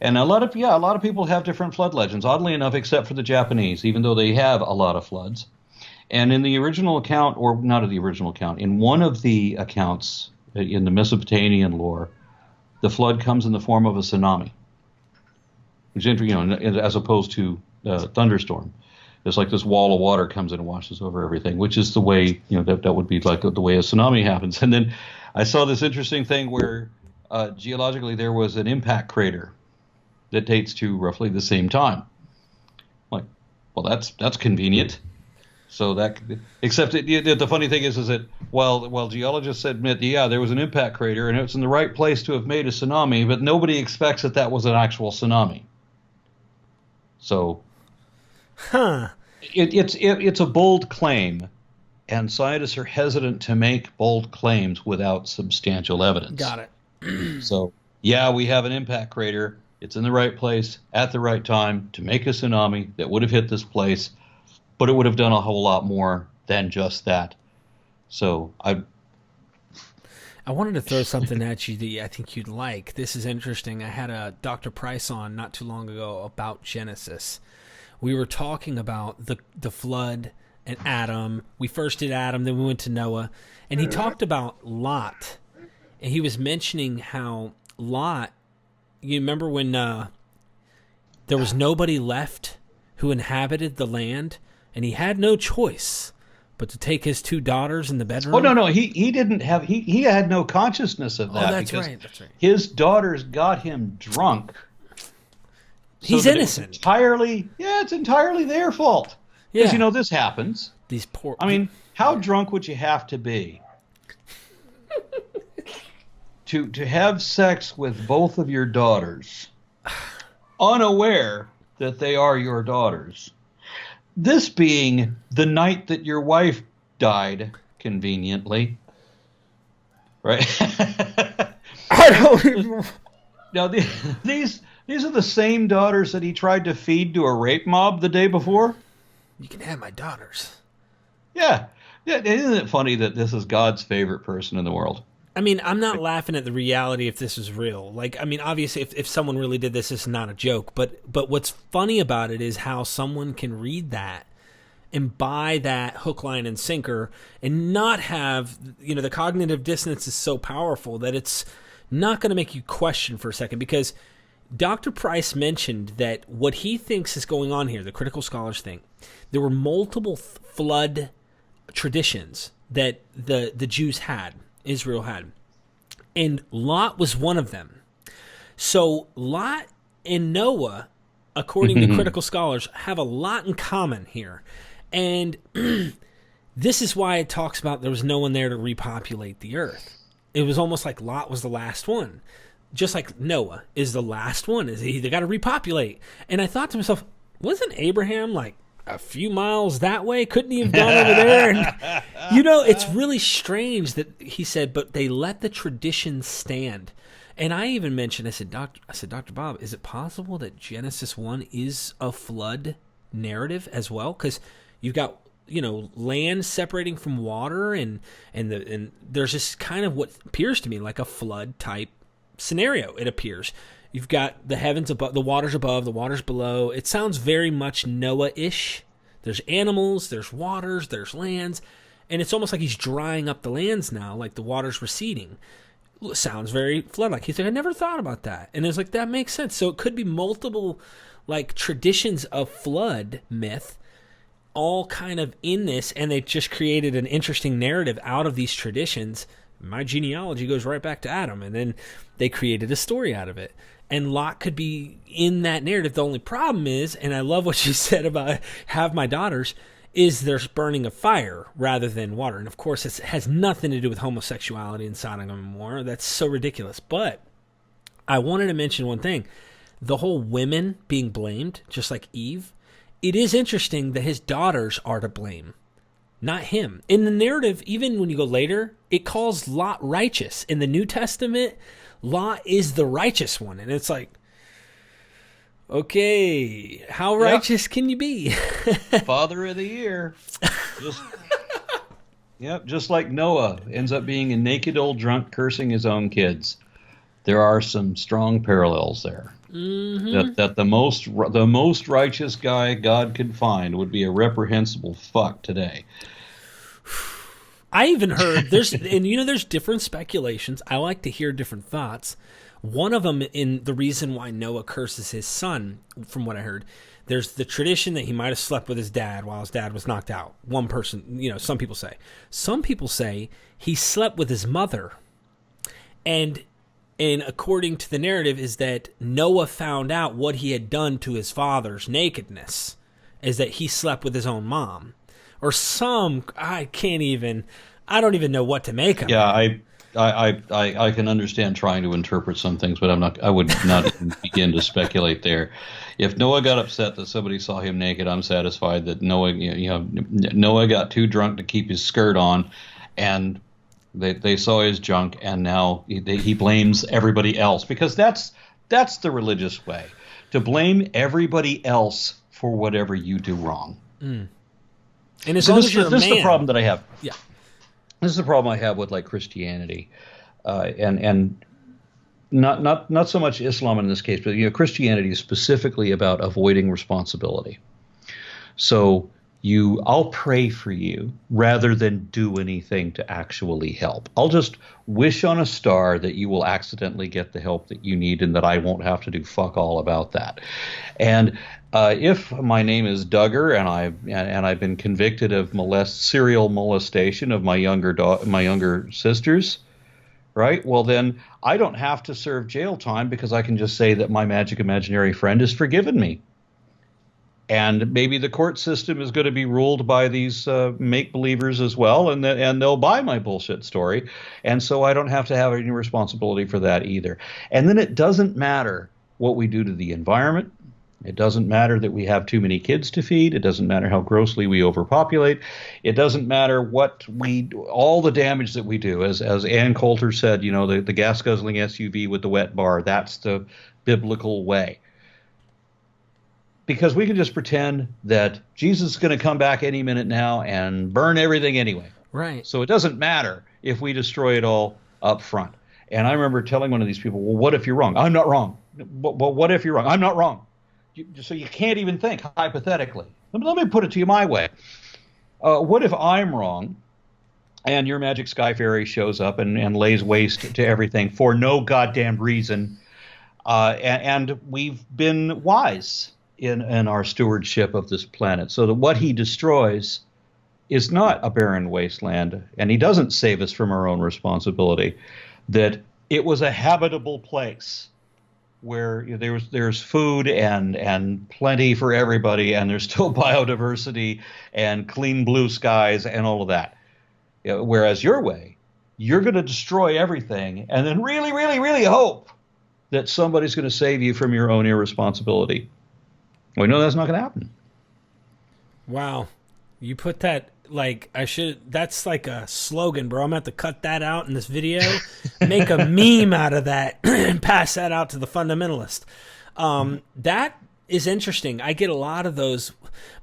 And a lot of people have different flood legends, oddly enough, except for the Japanese, even though they have a lot of floods. And in the original account, or not in the original account, in one of the accounts in the Mesopotamian lore, the flood comes in the form of a tsunami. As opposed to thunderstorm. It's like this wall of water comes in and washes over everything, which is the way, that would be like the way a tsunami happens. And then I saw this interesting thing where geologically there was an impact crater that dates to roughly the same time. Like, well, that's convenient. So except the funny thing is that while geologists admit, there was an impact crater and it's in the right place to have made a tsunami, but nobody expects that was an actual tsunami. So, it's a bold claim, and scientists are hesitant to make bold claims without substantial evidence. Got it. So, we have an impact crater. It's in the right place at the right time to make a tsunami that would have hit this place, but it would have done a whole lot more than just that. So, I wanted to throw something at you that I think you'd like. This is interesting. I had a Dr. Price on not too long ago about Genesis. We were talking about the flood and Adam. We first did Adam, then we went to Noah. And he talked about Lot. And he was mentioning how Lot, you remember when there was nobody left who inhabited the land, and he had no choice but to take his two daughters in the bedroom? Oh, no. He didn't have, he had no consciousness of that. Oh, that's right. His daughters got him drunk. He's innocent. It's entirely their fault. Because, this happens. These poor... I mean, how drunk would you have to be to have sex with both of your daughters, unaware that they are your daughters? This being the night that your wife died, conveniently, right? I don't even... Now, these are the same daughters that he tried to feed to a rape mob the day before. You can have my daughters. Yeah. Isn't it funny that this is God's favorite person in the world? I mean, I'm not laughing at the reality if this is real. Like, I mean, obviously, if someone really did this, it's not a joke. But what's funny about it is how someone can read that and buy that hook, line, and sinker and not have, the cognitive dissonance is so powerful that it's not going to make you question for a second. Because Dr. Price mentioned that what he thinks is going on here, the critical scholars think, there were multiple flood traditions that the Jews had, Israel had. And Lot was one of them. So Lot and Noah, according to critical scholars, have a lot in common here. And this is why it talks about there was no one there to repopulate the earth. It was almost like Lot was the last one. Just like Noah is the last one. They got to repopulate. And I thought to myself, wasn't Abraham like a few miles that way? Couldn't he have gone over there? And, it's really strange that he said, but they let the tradition stand. And I even mentioned, I said, Dr. Bob, is it possible that Genesis 1 is a flood narrative as well? Because you've got, land separating from water, and there's this kind of what appears to me like a flood type scenario. It appears. You've got the heavens above, the waters above, the waters below. It sounds very much Noah-ish. There's animals, there's waters, there's lands, and it's almost like he's drying up the lands now, like the water's receding. Sounds very flood-like. He's like, I never thought about that. And it's like, that makes sense. So it could be multiple like traditions of flood myth all kind of in this, and they just created an interesting narrative out of these traditions. My genealogy goes right back to Adam, and then they created a story out of it. And Lot could be in that narrative. The only problem is, and I love what you said about have my daughters, is there's burning of fire rather than water. And of course, it has nothing to do with homosexuality and Sodom and Gomorrah. That's so ridiculous. But I wanted to mention one thing. The whole women being blamed, just like Eve, it is interesting that his daughters are to blame, not him. In the narrative, even when you go later, it calls Lot righteous. In the New Testament, Lot is the righteous one. And it's like, okay, how righteous can you be? Father of the year. Just like Noah ends up being a naked old drunk cursing his own kids. There are some strong parallels there. Mm-hmm. That the most righteous guy God could find would be a reprehensible fuck today. I even heard there's different speculations. I like to hear different thoughts. One of them, in the reason why Noah curses his son, from what I heard, there's the tradition that he might have slept with his dad while his dad was knocked out. One person, some people say. Some people say he slept with his mother. And according to the narrative is that Noah found out what he had done to his father's nakedness, is that he slept with his own mom. Or I don't even know what to make of it. Yeah, I can understand trying to interpret some things, but I would not even begin to speculate there. If Noah got upset that somebody saw him naked, I'm satisfied that Noah got too drunk to keep his skirt on, and they saw his junk, and now he blames everybody else, because that's the religious way, to blame everybody else for whatever you do wrong. Mm. And as long as you're a man, this is the problem that I have. Yeah. This is the problem I have with like Christianity, and not so much Islam in this case, but Christianity is specifically about avoiding responsibility. So I'll pray for you rather than do anything to actually help. I'll just wish on a star that you will accidentally get the help that you need, and that I won't have to do fuck all about that. And if my name is Duggar and I've been convicted of serial molestation of my younger sisters, right? Well, then I don't have to serve jail time, because I can just say that my magic imaginary friend has forgiven me. And maybe the court system is going to be ruled by these make-believers as well, and they'll buy my bullshit story. And so I don't have to have any responsibility for that either. And then it doesn't matter what we do to the environment. It doesn't matter that we have too many kids to feed. It doesn't matter how grossly we overpopulate. It doesn't matter all the damage that we do. As Ann Coulter said, the gas-guzzling SUV with the wet bar, that's the biblical way. Because we can just pretend that Jesus is going to come back any minute now and burn everything anyway. Right. So it doesn't matter if we destroy it all up front. And I remember telling one of these people, well, what if you're wrong? I'm not wrong. Well, what if you're wrong? I'm not wrong. So you can't even think hypothetically. Let me put it to you my way. What if I'm wrong and your magic sky fairy shows up and lays waste to everything for no goddamn reason, and we've been wise in our stewardship of this planet, so that what he destroys is not a barren wasteland, and he doesn't save us from our own responsibility, that it was a habitable place where there's food and plenty for everybody, and there's still biodiversity and clean blue skies and all of that. Whereas your way, you're going to destroy everything and then really, really, really hope that somebody's going to save you from your own irresponsibility. We know that's not going to happen. Wow. You put that that's like a slogan, bro. I'm going to have to cut that out in this video, make a meme out of that, and pass that out to the fundamentalist. That is interesting. I get a lot of those.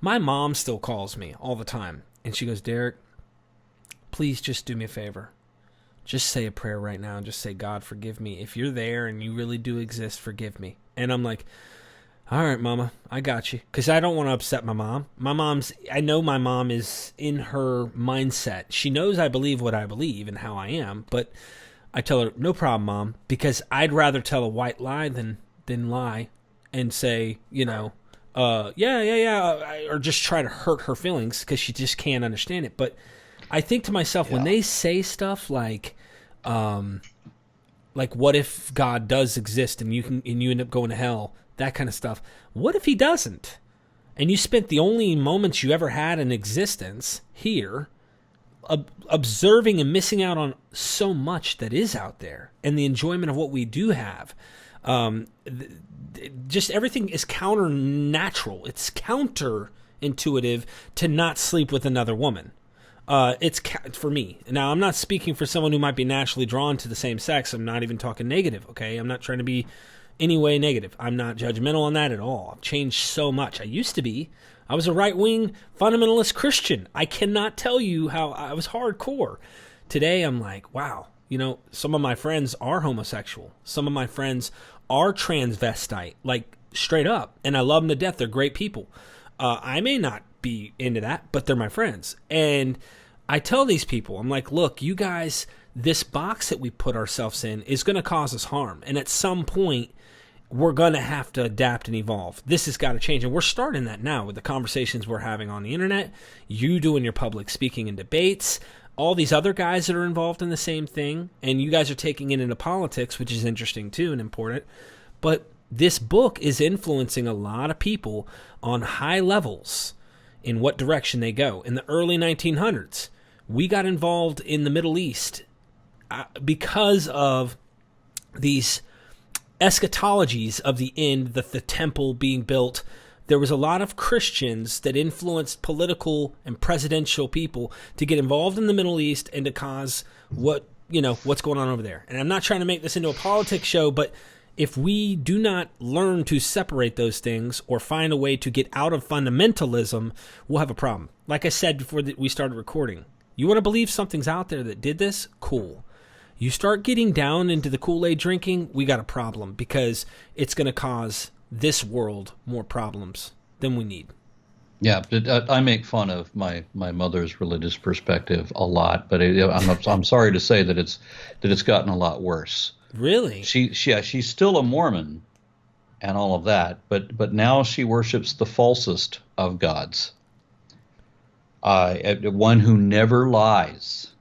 My mom still calls me all the time, and she goes, Derek, please just do me a favor. Just say a prayer right now and just say, God, forgive me. If you're there and you really do exist, forgive me. And I'm like, all right, Mama, I got you. Because I don't want to upset my mom. I know my mom is in her mindset. She knows I believe what I believe and how I am. But I tell her, no problem, Mom. Because I'd rather tell a white lie than lie and say, yeah, or just try to hurt her feelings because she just can't understand it. But I think to myself, when they say stuff like what if God does exist and you end up going to hell, that kind of stuff. What if he doesn't? And you spent the only moments you ever had in existence here observing and missing out on so much that is out there and the enjoyment of what we do have. Just everything is counter-natural. It's counterintuitive to not sleep with another woman. It's for me. Now, I'm not speaking for someone who might be naturally drawn to the same sex. I'm not even talking negative, okay? I'm not trying to be any way negative. I'm not judgmental on that at all. I've changed so much. I used to be. I was a right-wing fundamentalist Christian. I cannot tell you how I was hardcore. Today, I'm like, wow, some of my friends are homosexual. Some of my friends are transvestite, like straight up. And I love them to death. They're great people. I may not be into that, but they're my friends. And I tell these people, I'm like, look, you guys, this box that we put ourselves in is going to cause us harm. And at some point, we're going to have to adapt and evolve. This has got to change. And we're starting that now with the conversations we're having on the internet, you doing your public speaking and debates, all these other guys that are involved in the same thing. And you guys are taking it into politics, which is interesting too and important. But this book is influencing a lot of people on high levels in what direction they go. In the early 1900s, we got involved in the Middle East because of these eschatologies of the end, the temple being built. There was a lot of Christians that influenced political and presidential people to get involved in the Middle East and to cause what's going on over there. And I'm not trying to make this into a politics show, but if we do not learn to separate those things or find a way to get out of fundamentalism, we'll have a problem. Like I said before we started recording, you want to believe something's out there that did this? Cool. You start getting down into the Kool-Aid drinking, we got a problem because it's going to cause this world more problems than we need. Yeah, I make fun of my mother's religious perspective a lot, but I'm sorry to say that it's gotten a lot worse. Really? She's still a Mormon and all of that, but now she worships the falsest of gods. One who never lies,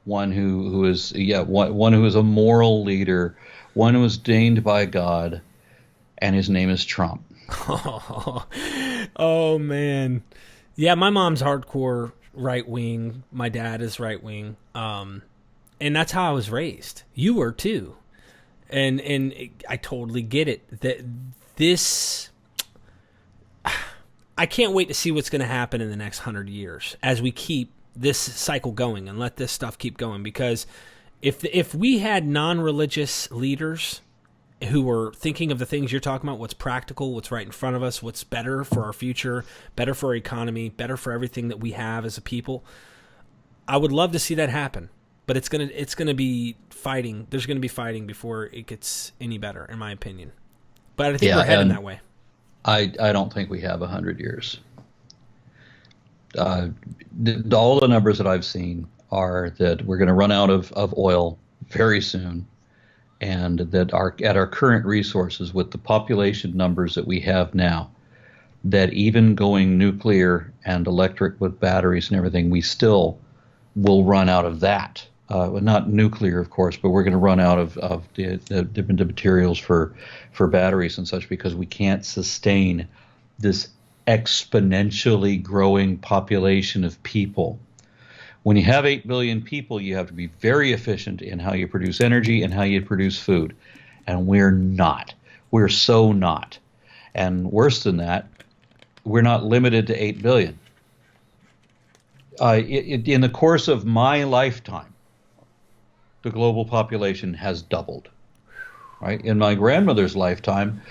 one who is a moral leader, one who is deigned by God, and his name is Trump. Oh man, yeah. My mom's hardcore right wing. My dad is right wing, and that's how I was raised. You were too, and I totally get it. That this. I can't wait to see what's going to happen in the next 100 years as we keep this cycle going and let this stuff keep going. Because if we had non-religious leaders who were thinking of the things you're talking about, what's practical, what's right in front of us, what's better for our future, better for our economy, better for everything that we have as a people, I would love to see that happen. but it's gonna be fighting. There's gonna be fighting before it gets any better, in my opinion. But I think we're heading that way. I don't think we have 100 years. All the numbers that I've seen are that we're going to run out of oil very soon, and that at our current resources, with the population numbers that we have now, that even going nuclear and electric with batteries and everything, we still will run out of that. Not nuclear, of course, but we're going to run out of the different materials for batteries and such, because we can't sustain this exponentially growing population of people. When you have 8 billion people, you have to be very efficient in how you produce energy and how you produce food. And we're not. We're so not. And worse than that, we're not limited to 8 billion. In the course of my lifetime, the global population has doubled. Right? In my grandmother's lifetime,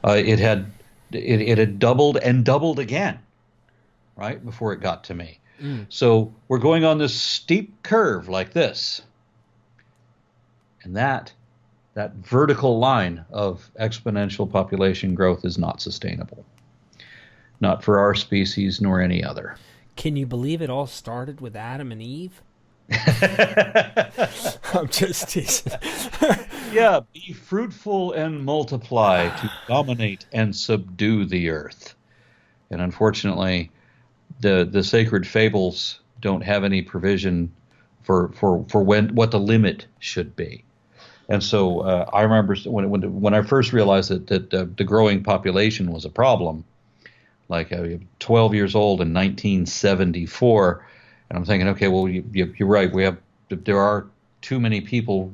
it had doubled and doubled again, right, before it got to me. So we're going on this steep curve like this. And that vertical line of exponential population growth is not sustainable. Not for our species nor any other. Can you believe it all started with Adam and Eve? I'm just teasing. Yeah, be fruitful and multiply to dominate and subdue the earth. And unfortunately, the sacred fables don't have any provision for what the limit should be. And so I remember when I first realized that the growing population was a problem, like 12 years old in 1974, and I'm thinking, okay, well, you're right. There are too many people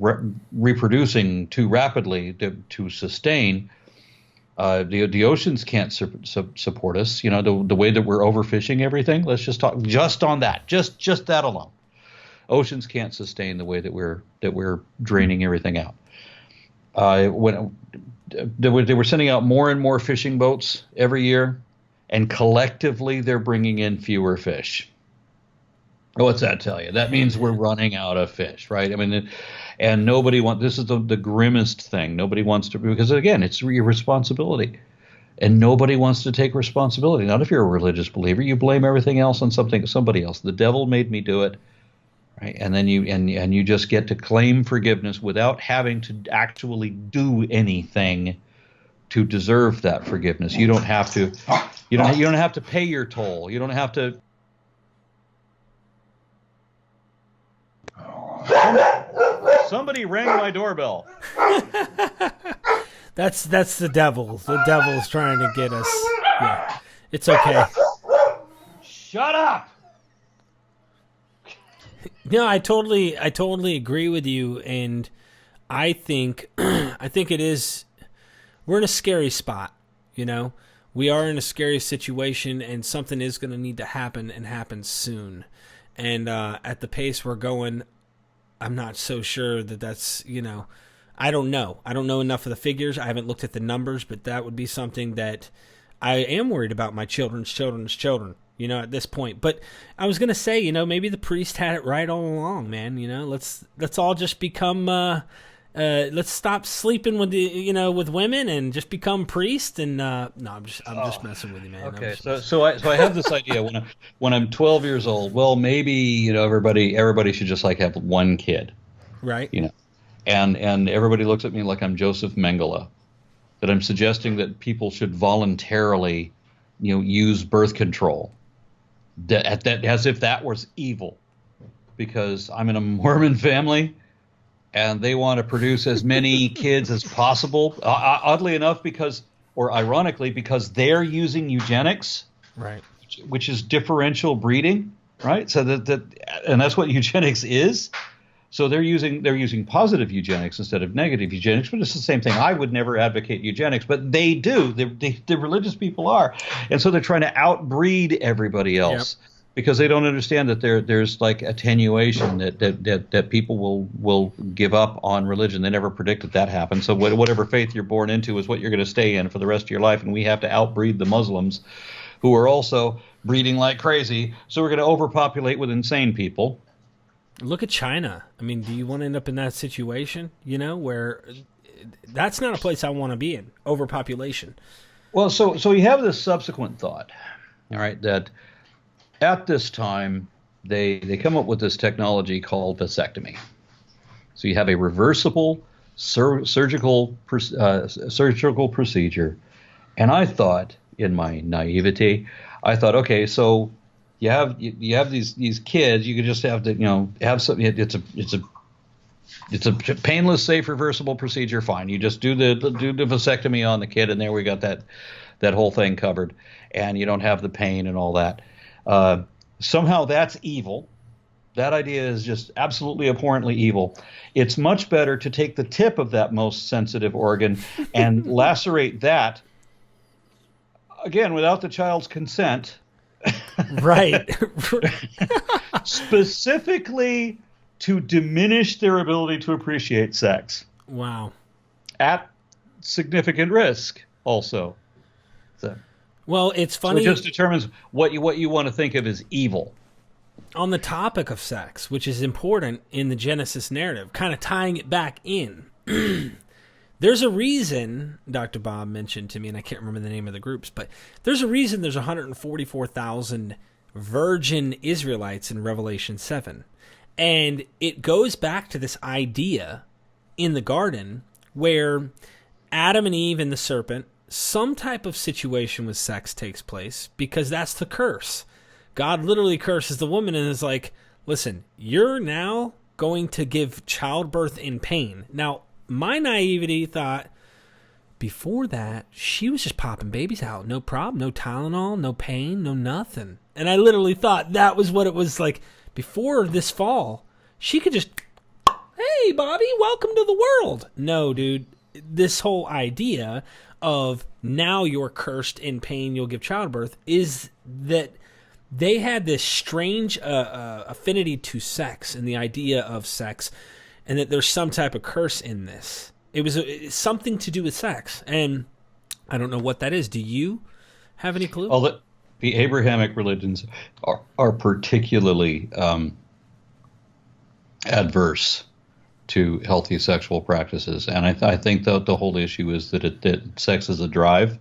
reproducing too rapidly to sustain. The oceans can't support us. You know, the way that we're overfishing everything. Let's just talk just on that. Just that alone. Oceans can't sustain the way that we're draining everything out. When they were sending out more and more fishing boats every year, and collectively they're bringing in fewer fish. What's that tell you? That means we're running out of fish, right? I mean, and nobody wants. This is the grimmest thing. Nobody wants to, because again, it's your responsibility, and nobody wants to take responsibility. Not if you're a religious believer. You blame everything else on somebody else. The devil made me do it, right? And then you just get to claim forgiveness without having to actually do anything to deserve that forgiveness. You don't have to. You don't have to pay your toll. You don't have to. Somebody rang my doorbell. That's the devil. The devil's trying to get us. Yeah, it's okay. Shut up. No, I totally agree with you, and I think it is. We're in a scary spot, you know. We are in a scary situation, and something is going to need to happen, and happen soon. And at the pace we're going, I'm not so sure that's, you know, I don't know. I don't know enough of the figures. I haven't looked at the numbers, but that would be something that I am worried about my children's children, you know, at this point. But I was going to say, you know, maybe the priest had it right all along, man. You know, let's all just become, let's stop sleeping with with women and just become priests. And no, I'm just messing with you, man. Okay, so I have this idea when I'm 12 years old. Well, maybe, you know, everybody should just like have one kid, right? You know, and everybody looks at me like I'm Joseph Mengele, that I'm suggesting that people should voluntarily, you know, use birth control, that as if that was evil, because I'm in a Mormon family. And they want to produce as many kids as possible. Oddly enough, ironically, because they're using eugenics, right? Which is differential breeding, right? So and that's what eugenics is. So they're using positive eugenics instead of negative eugenics, but it's the same thing. I would never advocate eugenics, but they do. The religious people are, and so they're trying to outbreed everybody else. Yep. Because they don't understand that there's like attenuation, that people will give up on religion. They never predicted that happen. So whatever faith you're born into is what you're going to stay in for the rest of your life. And we have to outbreed the Muslims, who are also breeding like crazy. So we're going to overpopulate with insane people. Look at China. I mean, do you want to end up in that situation, where that's not a place I want to be in, overpopulation? Well, so you have this subsequent thought, all right, that at this time they come up with this technology called vasectomy. So you have a reversible surgical procedure. And I thought, in my naivety, okay, so you have these kids. You could just have to have some. It's a painless, safe, reversible procedure. Fine, you just do the vasectomy on the kid, and there we got that whole thing covered, and you don't have the pain and all that. Somehow that's evil. That idea is just absolutely abhorrently evil. It's much better to take the tip of that most sensitive organ and lacerate that, again, without the child's consent. Right. Specifically to diminish their ability to appreciate sex. Wow. At significant risk, also. So, well, it's funny. So it just determines what you want to think of as evil. On the topic of sex, which is important in the Genesis narrative, kind of tying it back in, there's a reason Dr. Bob mentioned to me, and I can't remember the name of the groups, but there's a reason there's 144,000 virgin Israelites in Revelation 7. And it goes back to this idea in the garden where Adam and Eve and the serpent, some type of situation with sex takes place because that's the curse. God literally curses the woman and is like, listen, you're now going to give childbirth in pain. Now, my naivety thought, before that, she was just popping babies out. No problem, no Tylenol, no pain, no nothing. And I literally thought that was what it was like. Before this fall, she could just, hey, Bobby, welcome to the world. No, dude, this whole idea of now you're cursed in pain, you'll give childbirth, is that they had this strange affinity to sex and the idea of sex, and that there's some type of curse in this. It was something to do with sex, and I don't know what that is. Do you have any clue? Well, the Abrahamic religions are particularly adverse to healthy sexual practices, and I think that the whole issue is that sex is a drive,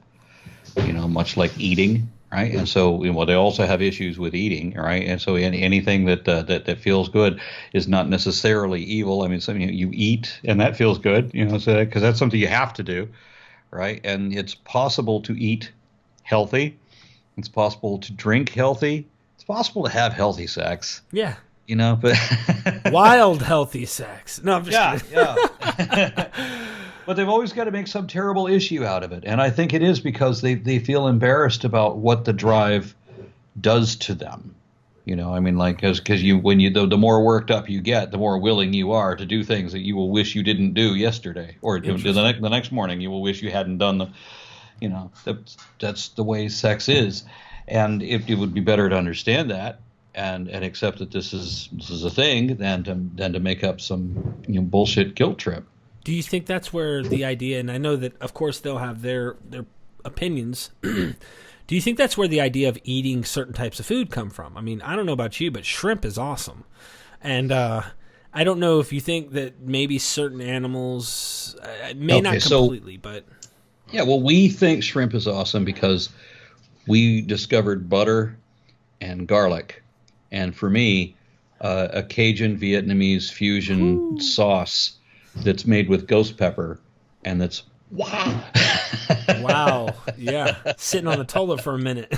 much like eating. Right, and so they also have issues with eating, right? And so anything that feels good is not necessarily evil. I mean, you eat and that feels good, so because that's something you have to do, right? And it's possible to eat healthy, it's possible to drink healthy, it's possible to have healthy sex. Yeah, but wild healthy sex. No, I'm just kidding. Yeah. But they've always got to make some terrible issue out of it. And I think it is because they feel embarrassed about what the drive does to them. Because the more worked up you get, the more willing you are to do things that you will wish you didn't do yesterday. Or the next morning you will wish you hadn't done that's the way sex is. And it would be better to understand that and accept that this is a thing than to make up some bullshit guilt trip. Do you think that's where the idea, and I know that, of course, they'll have their opinions. Do you think that's where the idea of eating certain types of food come from? I mean, I don't know about you, but shrimp is awesome. And I don't know if you think that maybe certain animals, not completely, but... Yeah, well, we think shrimp is awesome because we discovered butter and garlic. And for me, a Cajun Vietnamese fusion sauce that's made with ghost pepper, and that's wow. Wow, yeah, sitting on the toilet for a minute.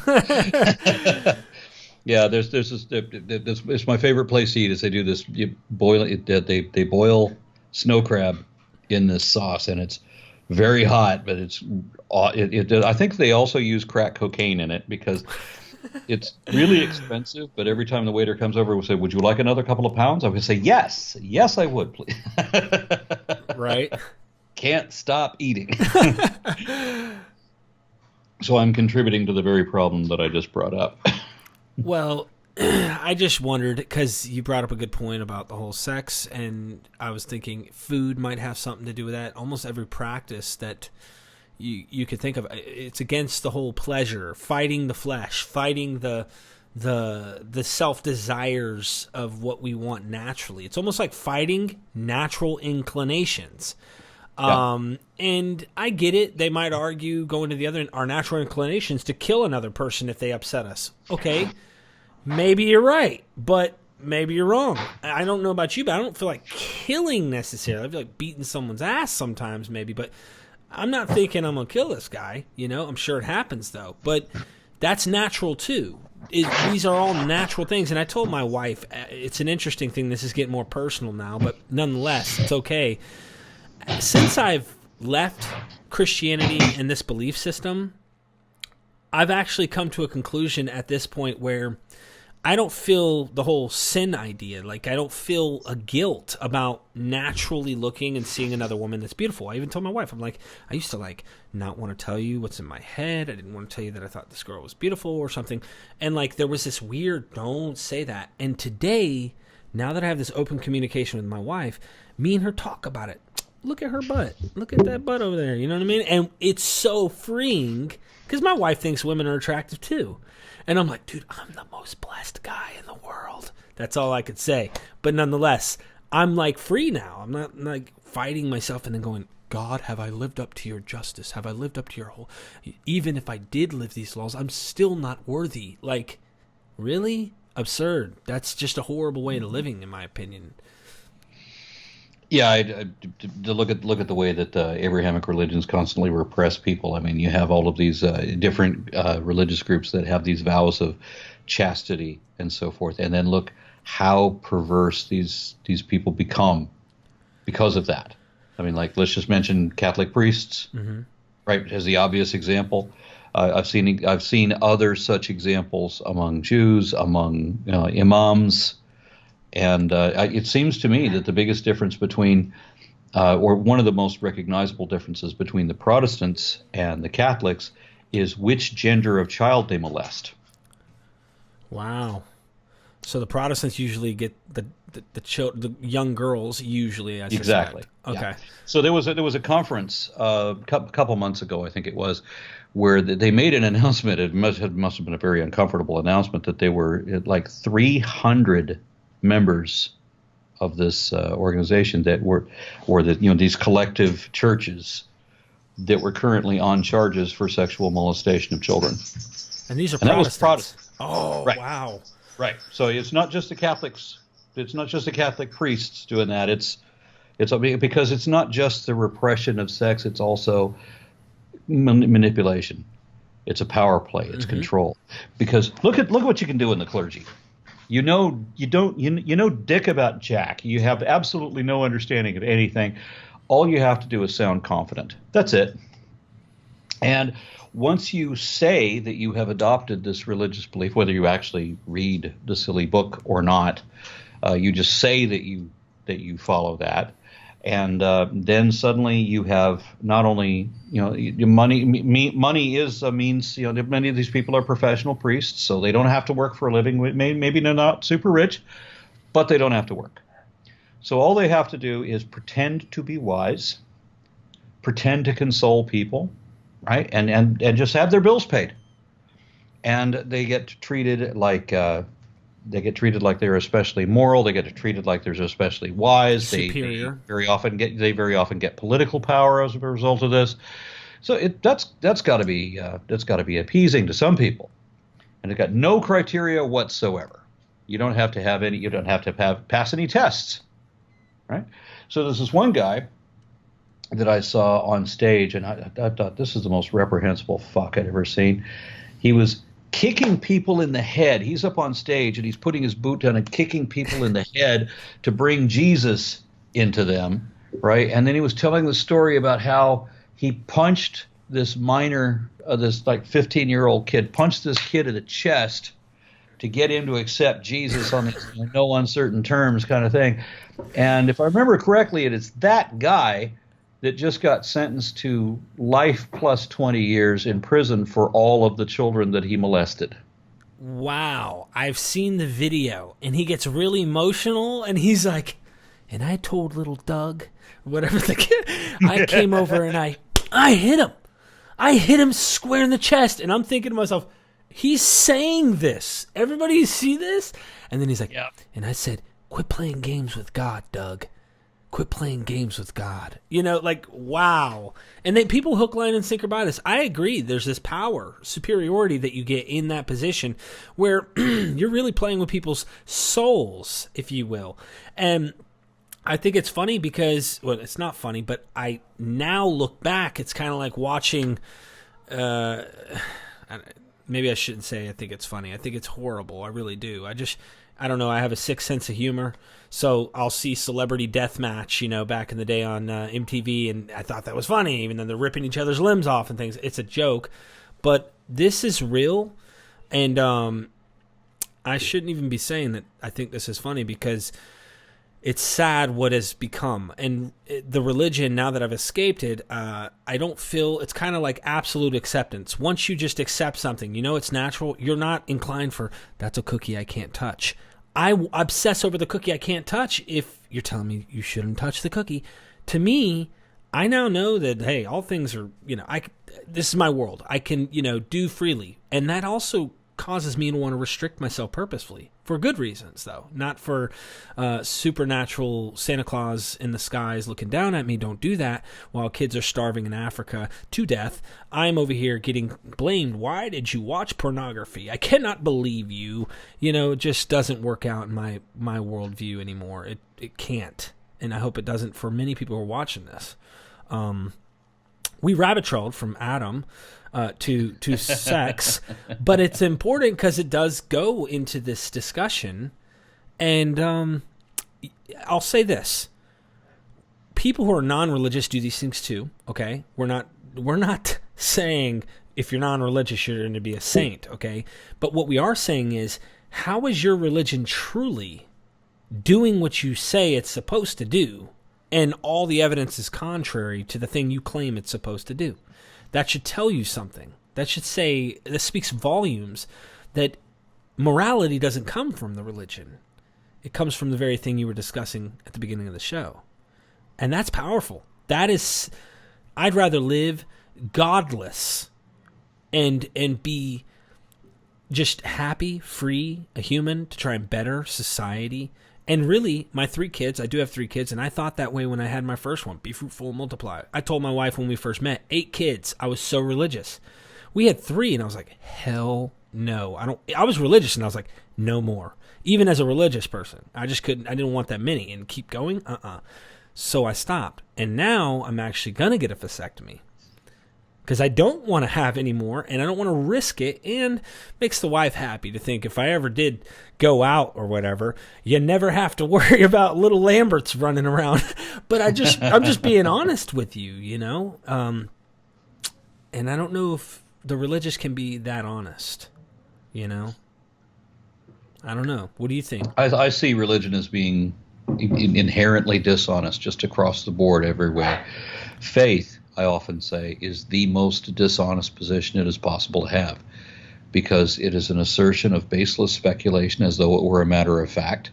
Yeah, there's this. It's my favorite place to eat. Is they do this they boil snow crab in this sauce, and it's very hot, but I think they also use crack cocaine in it because it's really expensive, but every time the waiter comes over, we'll say, would you like another couple of pounds? I would say, yes, I would, please. Right. Can't stop eating. So I'm contributing to the very problem that I just brought up. Well, I just wondered, because you brought up a good point about the whole sex, and I was thinking food might have something to do with that. Almost every practice that you could think of, it's against the whole pleasure, fighting the flesh, fighting the the self desires of what we want naturally. It's almost like fighting natural inclinations. And I get it. They might argue going to the other, our natural inclinations to kill another person if they upset us. Okay, maybe you're right, but maybe you're wrong. I don't know about you, but I don't feel like killing necessarily. I feel like beating someone's ass sometimes, maybe, but I'm not thinking I'm going to kill this guy. I'm sure it happens, though. But that's natural, too. These are all natural things. And I told my wife, it's an interesting thing. This is getting more personal now, but nonetheless, it's okay. Since I've left Christianity and this belief system, I've actually come to a conclusion at this point where I don't feel the whole sin idea. Like, I don't feel a guilt about naturally looking and seeing another woman that's beautiful. I even told my wife, I'm like, I used to not want to tell you what's in my head. I didn't want to tell you that I thought this girl was beautiful or something. And there was this weird, don't say that. And today, now that I have this open communication with my wife, me and her talk about it. Look at her butt. Look at that butt over there. You know what I mean? And it's so freeing because my wife thinks women are attractive too. And I'm like, dude, I'm the most blessed guy in the world. That's all I could say. But nonetheless, I'm free now. I'm not fighting myself and then going, God, have I lived up to your justice? Have I lived up to your whole... Even if I did live these laws, I'm still not worthy. Really? Absurd. That's just a horrible way of living, in my opinion. Yeah, to look at the way that Abrahamic religions constantly repress people. I mean, you have all of these different religious groups that have these vows of chastity and so forth, and then look how perverse these people become because of that. I mean, let's just mention Catholic priests, right, as the obvious example. I've seen other such examples among Jews, among imams. And it seems to me that the biggest difference between, or one of the most recognizable differences between the Protestants and the Catholics is which gender of child they Wow. So the Protestants usually get the young girls usually. I suspect. Exactly. Okay. Yeah. So there was a conference a couple months ago, I think it was, where they made an announcement. It must have been a very uncomfortable announcement that they were 300 members of this organization that were these collective churches that were currently on charges for sexual molestation of children. And these are Protestants. That was Protestant. Oh, right. Wow. Right. So it's not just the Catholics. It's not just the Catholic priests doing that. It's because it's not just the repression of sex. It's also manipulation. It's a power play. It's control. Because look at what you can do in the clergy. You know dick about jack. You have absolutely no understanding of anything. All you have to do is sound confident. That's it. And once you say that you have adopted this religious belief, whether you actually read the silly book or not, you just say that you follow that, and then suddenly you have not only money is a means. Many of these people are professional priests, so they don't have to work for a living. Maybe they're not super rich, but they don't have to work. So all they have to do is pretend to be wise, pretend to console people, right, and just have their bills paid, and they get treated like they're especially moral. They get treated like they're especially wise. Superior. They very often get political power as a result of this. So that's got to be appeasing to some people, and it's got no criteria whatsoever. You don't have to pass any tests, right? So there's this one guy that I saw on stage, and I thought this is the most reprehensible fuck I'd ever seen. He was kicking people in the head. He's up on stage and he's putting his boot down and kicking people in the head to bring Jesus into them, right? And then he was telling the story about how he punched this minor, this 15-year-old kid, punched this kid in the chest to get him to accept Jesus on these no uncertain terms kind of thing. And if I remember correctly, it is that guy that just got sentenced to life plus 20 years in prison for all of the children that he molested. Wow. I've seen the video, and he gets really emotional, and he's like, and I told little Doug, whatever the kid, I came over and I hit him. I hit him square in the chest, and I'm thinking to myself, He's saying this. Everybody see this? And then he's like, Yeah. And I said, quit playing games with God, Doug. Quit playing games with God. You know, like, wow. And then people hook, line, and sinker by this. I agree. There's this power, superiority that you get in that position where you're really playing with people's souls, if you will. And I think it's funny because, well, it's not funny, but I now look back. It's kind of like watching, maybe I shouldn't say I think it's funny. I think it's horrible. I really do. I don't know. I have a sick sense of humor. So I'll see Celebrity Deathmatch, you know, back in the day on MTV, and I thought that was funny, even though they're ripping each other's limbs off and things. It's a joke. But this is real, and I shouldn't even be saying that I think this is funny because it's sad what has become. And the religion, now that I've escaped it, I don't feel, it's kind of like absolute acceptance. Once you just accept something, you know it's natural, you're not inclined for, that's a cookie I can't touch. I obsess over the cookie I can't touch if you're telling me you shouldn't touch the cookie. To me, I now know that, hey, all things are, you know, this is my world. I can, you know, do freely. And that also causes me to want to restrict myself purposefully for good reasons, though, not for supernatural Santa Claus in the skies looking down at me. Don't do that while kids are starving in Africa to death. I'm over here getting blamed. Why did you watch pornography? I cannot believe you. You know, it just doesn't work out in my worldview anymore. It can't, and I hope it doesn't for many people who are watching this. We rabbit trailed from Adam to sex, but it's important because it does go into this discussion. And I'll say this: people who are non-religious do these things too. Okay, we're not saying if you're non-religious you're going to be a saint. Okay, but what we are saying is, how is your religion truly doing what you say it's supposed to do? And all the evidence is contrary to the thing you claim it's supposed to do. That should tell you something. That should say, this speaks volumes that morality doesn't come from the religion. It comes from the very thing you were discussing at the beginning of the show. And that's powerful. That is, I'd rather live godless and be just happy, free, a human to try and better society. And really, my 3 kids, I do have 3 kids, and I thought that way when I had my first one, be fruitful and multiply. I told my wife when we first met, 8 kids. I was so religious. We had 3, and I was like, hell no. I was religious, and I was like, no more. Even as a religious person, I just couldn't, I didn't want that many. And keep going? So I stopped. And now I'm actually going to get a vasectomy. Because I don't want to have any more, and I don't want to risk it, and makes the wife happy to think if I ever did go out or whatever, you never have to worry about little Lamberts running around. But I'm just being honest with you, you know? And I don't know if the religious can be that honest, you know? I don't know. What do you think? I see religion as being inherently dishonest just across the board everywhere. Faith, I often say, is the most dishonest position it is possible to have, because it is an assertion of baseless speculation as though it were a matter of fact,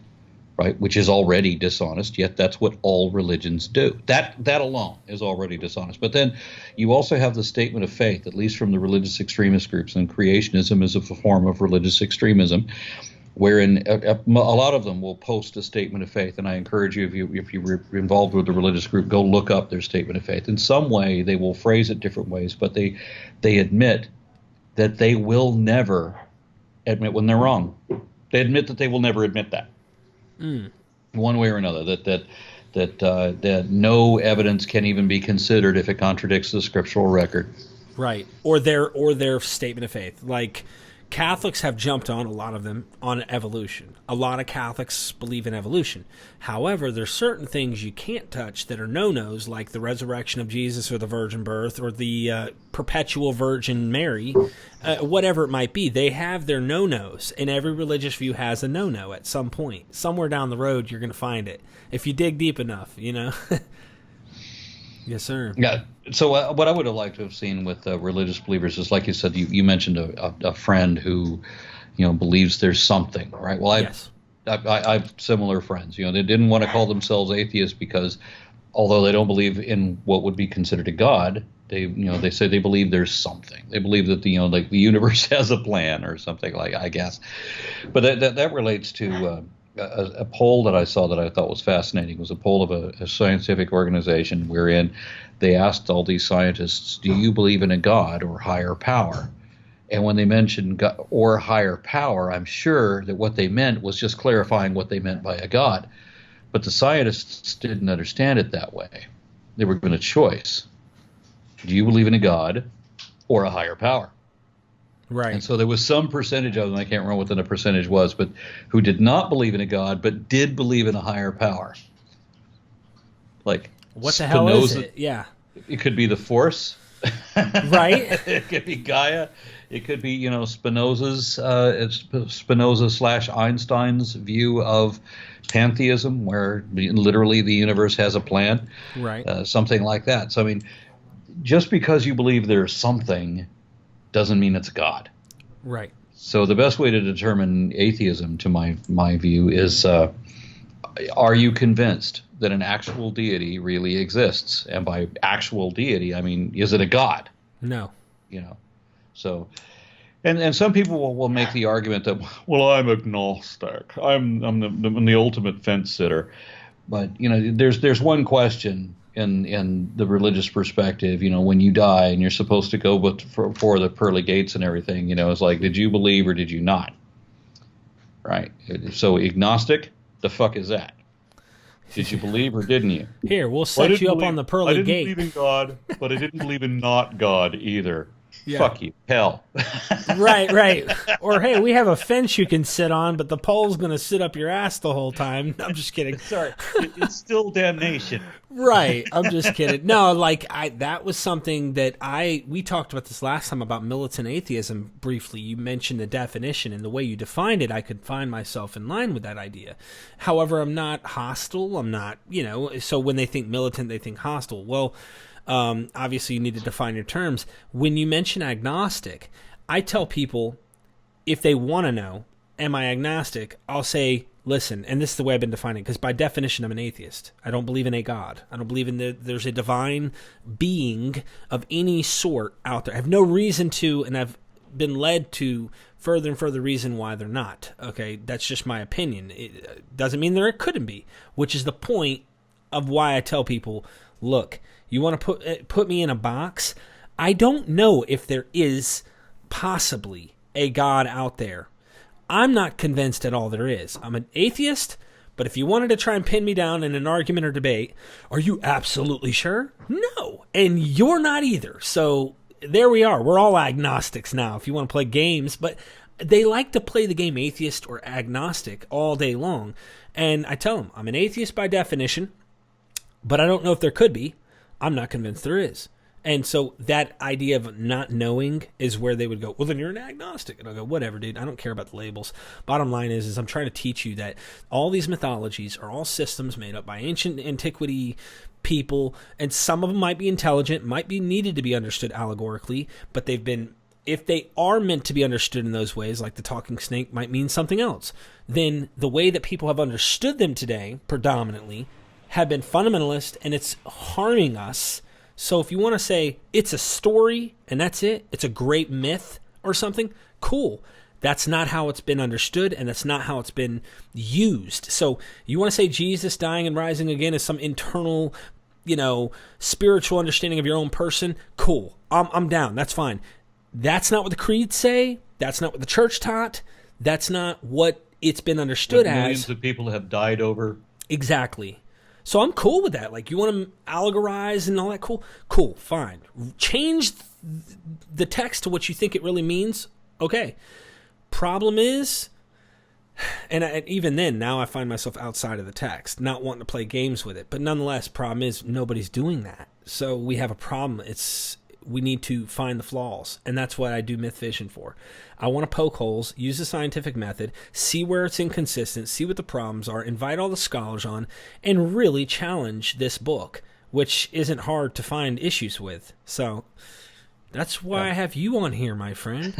right? Which is already dishonest, yet that's what all religions do. That alone is already dishonest. But then you also have the statement of faith, at least from the religious extremist groups, and creationism is a form of religious extremism, wherein a lot of them will post a statement of faith. And I encourage you, if you're involved with a religious group, go look up their statement of faith. In some way, they will phrase it different ways, but they admit that they will never admit when they're wrong. They admit that they will never admit that, one way or another, that no evidence can even be considered if it contradicts the scriptural record. Right. Or their statement of faith. Like, Catholics have jumped on, a lot of them, on evolution. A lot of Catholics believe in evolution. However, there's certain things you can't touch that are no-nos, like the resurrection of Jesus or the virgin birth or the perpetual Virgin Mary, whatever it might be. They have their no-nos, and every religious view has a no-no at some point. Somewhere down the road, you're going to find it, if you dig deep enough, you know. Yes, sir. Yeah. So what I would have liked to have seen with religious believers is, like you said, you mentioned a friend who, believes there's something, right? Well, yes. I have similar friends. They didn't want to call themselves atheists because, although they don't believe in what would be considered a God, They say they believe there's something. They believe that like the universe has a plan or something, like, I guess. But that relates to a poll that I saw that I thought was fascinating. It was a poll of a scientific organization wherein they asked all these scientists, do you believe in a God or higher power? And when they mentioned God or higher power, I'm sure that what they meant was just clarifying what they meant by a God. But the scientists didn't understand it that way. They were given a choice. Do you believe in a God or a higher power? Right. And so there was some percentage of them, I can't remember what the percentage was, but who did not believe in a God, but did believe in a higher power. Like, what the hell is it? Yeah. It could be the Force. Right. It could be Gaia. It could be, Spinoza / Einstein's view of pantheism, where literally the universe has a plan. Right. Something like that. So, I mean, just because you believe there's something doesn't mean it's God. Right. So the best way to determine atheism, to my view, is are you convinced that an actual deity really exists? And by actual deity, I mean, is it a God? No. So, and some people will make the argument that, well, I'm agnostic. I'm the ultimate fence sitter. But there's one question in the religious perspective. When you die and you're supposed to go for the pearly gates and everything, it's like, did you believe or did you not? Right. So agnostic, the fuck is that? Did you believe or didn't you? Here, we'll set you up on the pearly gate. I didn't believe in God, but I didn't believe in not God either. Yeah. Fuck you. Hell. Right. Or, hey, we have a fence you can sit on, but the pole's going to sit up your ass the whole time. I'm just kidding. Sorry. It's still damnation. Right. I'm just kidding. No, that was something that we talked about this last time about militant atheism briefly. You mentioned the definition, and the way you defined it, I could find myself in line with that idea. However, I'm not hostile. I'm not, so when they think militant, they think hostile. Well, obviously you need to define your terms. When you mention agnostic, I tell people, if they want to know, am I agnostic? I'll say, listen, and this is the way I've been defining it, because by definition, I'm an atheist. I don't believe in a God. I don't believe there's a divine being of any sort out there. I have no reason to, and I've been led to further and further reason why they're not. Okay, that's just my opinion. It doesn't mean there couldn't be, which is the point of why I tell people, look, you want to put me in a box? I don't know if there is possibly a God out there. I'm not convinced at all there is. I'm an atheist, but if you wanted to try and pin me down in an argument or debate, are you absolutely sure? No, and you're not either. So there we are. We're all agnostics now if you want to play games, but they like to play the game atheist or agnostic all day long. And I tell them, I'm an atheist by definition, but I don't know if there could be. I'm not convinced there is. And so that idea of not knowing is where they would go, well, then you're an agnostic. And I'll go, whatever, dude. I don't care about the labels. Bottom line is I'm trying to teach you that all these mythologies are all systems made up by ancient antiquity people, and some of them might be intelligent, might be needed to be understood allegorically, but they've been, if they are meant to be understood in those ways, like the talking snake might mean something else, then the way that people have understood them today, predominantly, have been fundamentalist, and it's harming us. So if you want to say it's a story and that's it, it's a great myth or something, cool. That's not how it's been understood, and that's not how it's been used. So you want to say Jesus dying and rising again is some internal, spiritual understanding of your own person, cool. I'm down. That's fine. That's not what the creeds say. That's not what the church taught. That's not what it's been understood as. Millions of people have died over. Exactly. So I'm cool with that. Like, you want to allegorize and all that, cool, fine. Change the text to what you think it really means, okay. Problem is, and even then, now I find myself outside of the text, not wanting to play games with it. But nonetheless, problem is nobody's doing that. So we have a problem. We need to find the flaws, and that's what I do MythVision for. I want to poke holes, use the scientific method, see where it's inconsistent, see what the problems are, invite all the scholars on, and really challenge this book, which isn't hard to find issues with. So that's why I have you on here, my friend.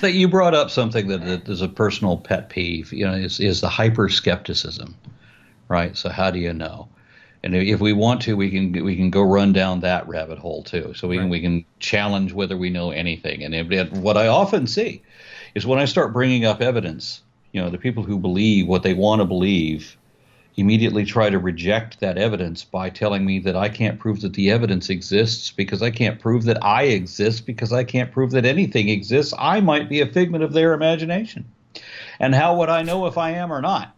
Well, you brought up something that is a personal pet peeve, is the hyper-skepticism, right? So how do you know? And if we want to, we can go run down that rabbit hole too. So we can challenge whether we know anything. And what I often see is when I start bringing up evidence, the people who believe what they want to believe immediately try to reject that evidence by telling me that I can't prove that the evidence exists because I can't prove that I exist because I can't prove that anything exists. I might be a figment of their imagination. And how would I know if I am or not?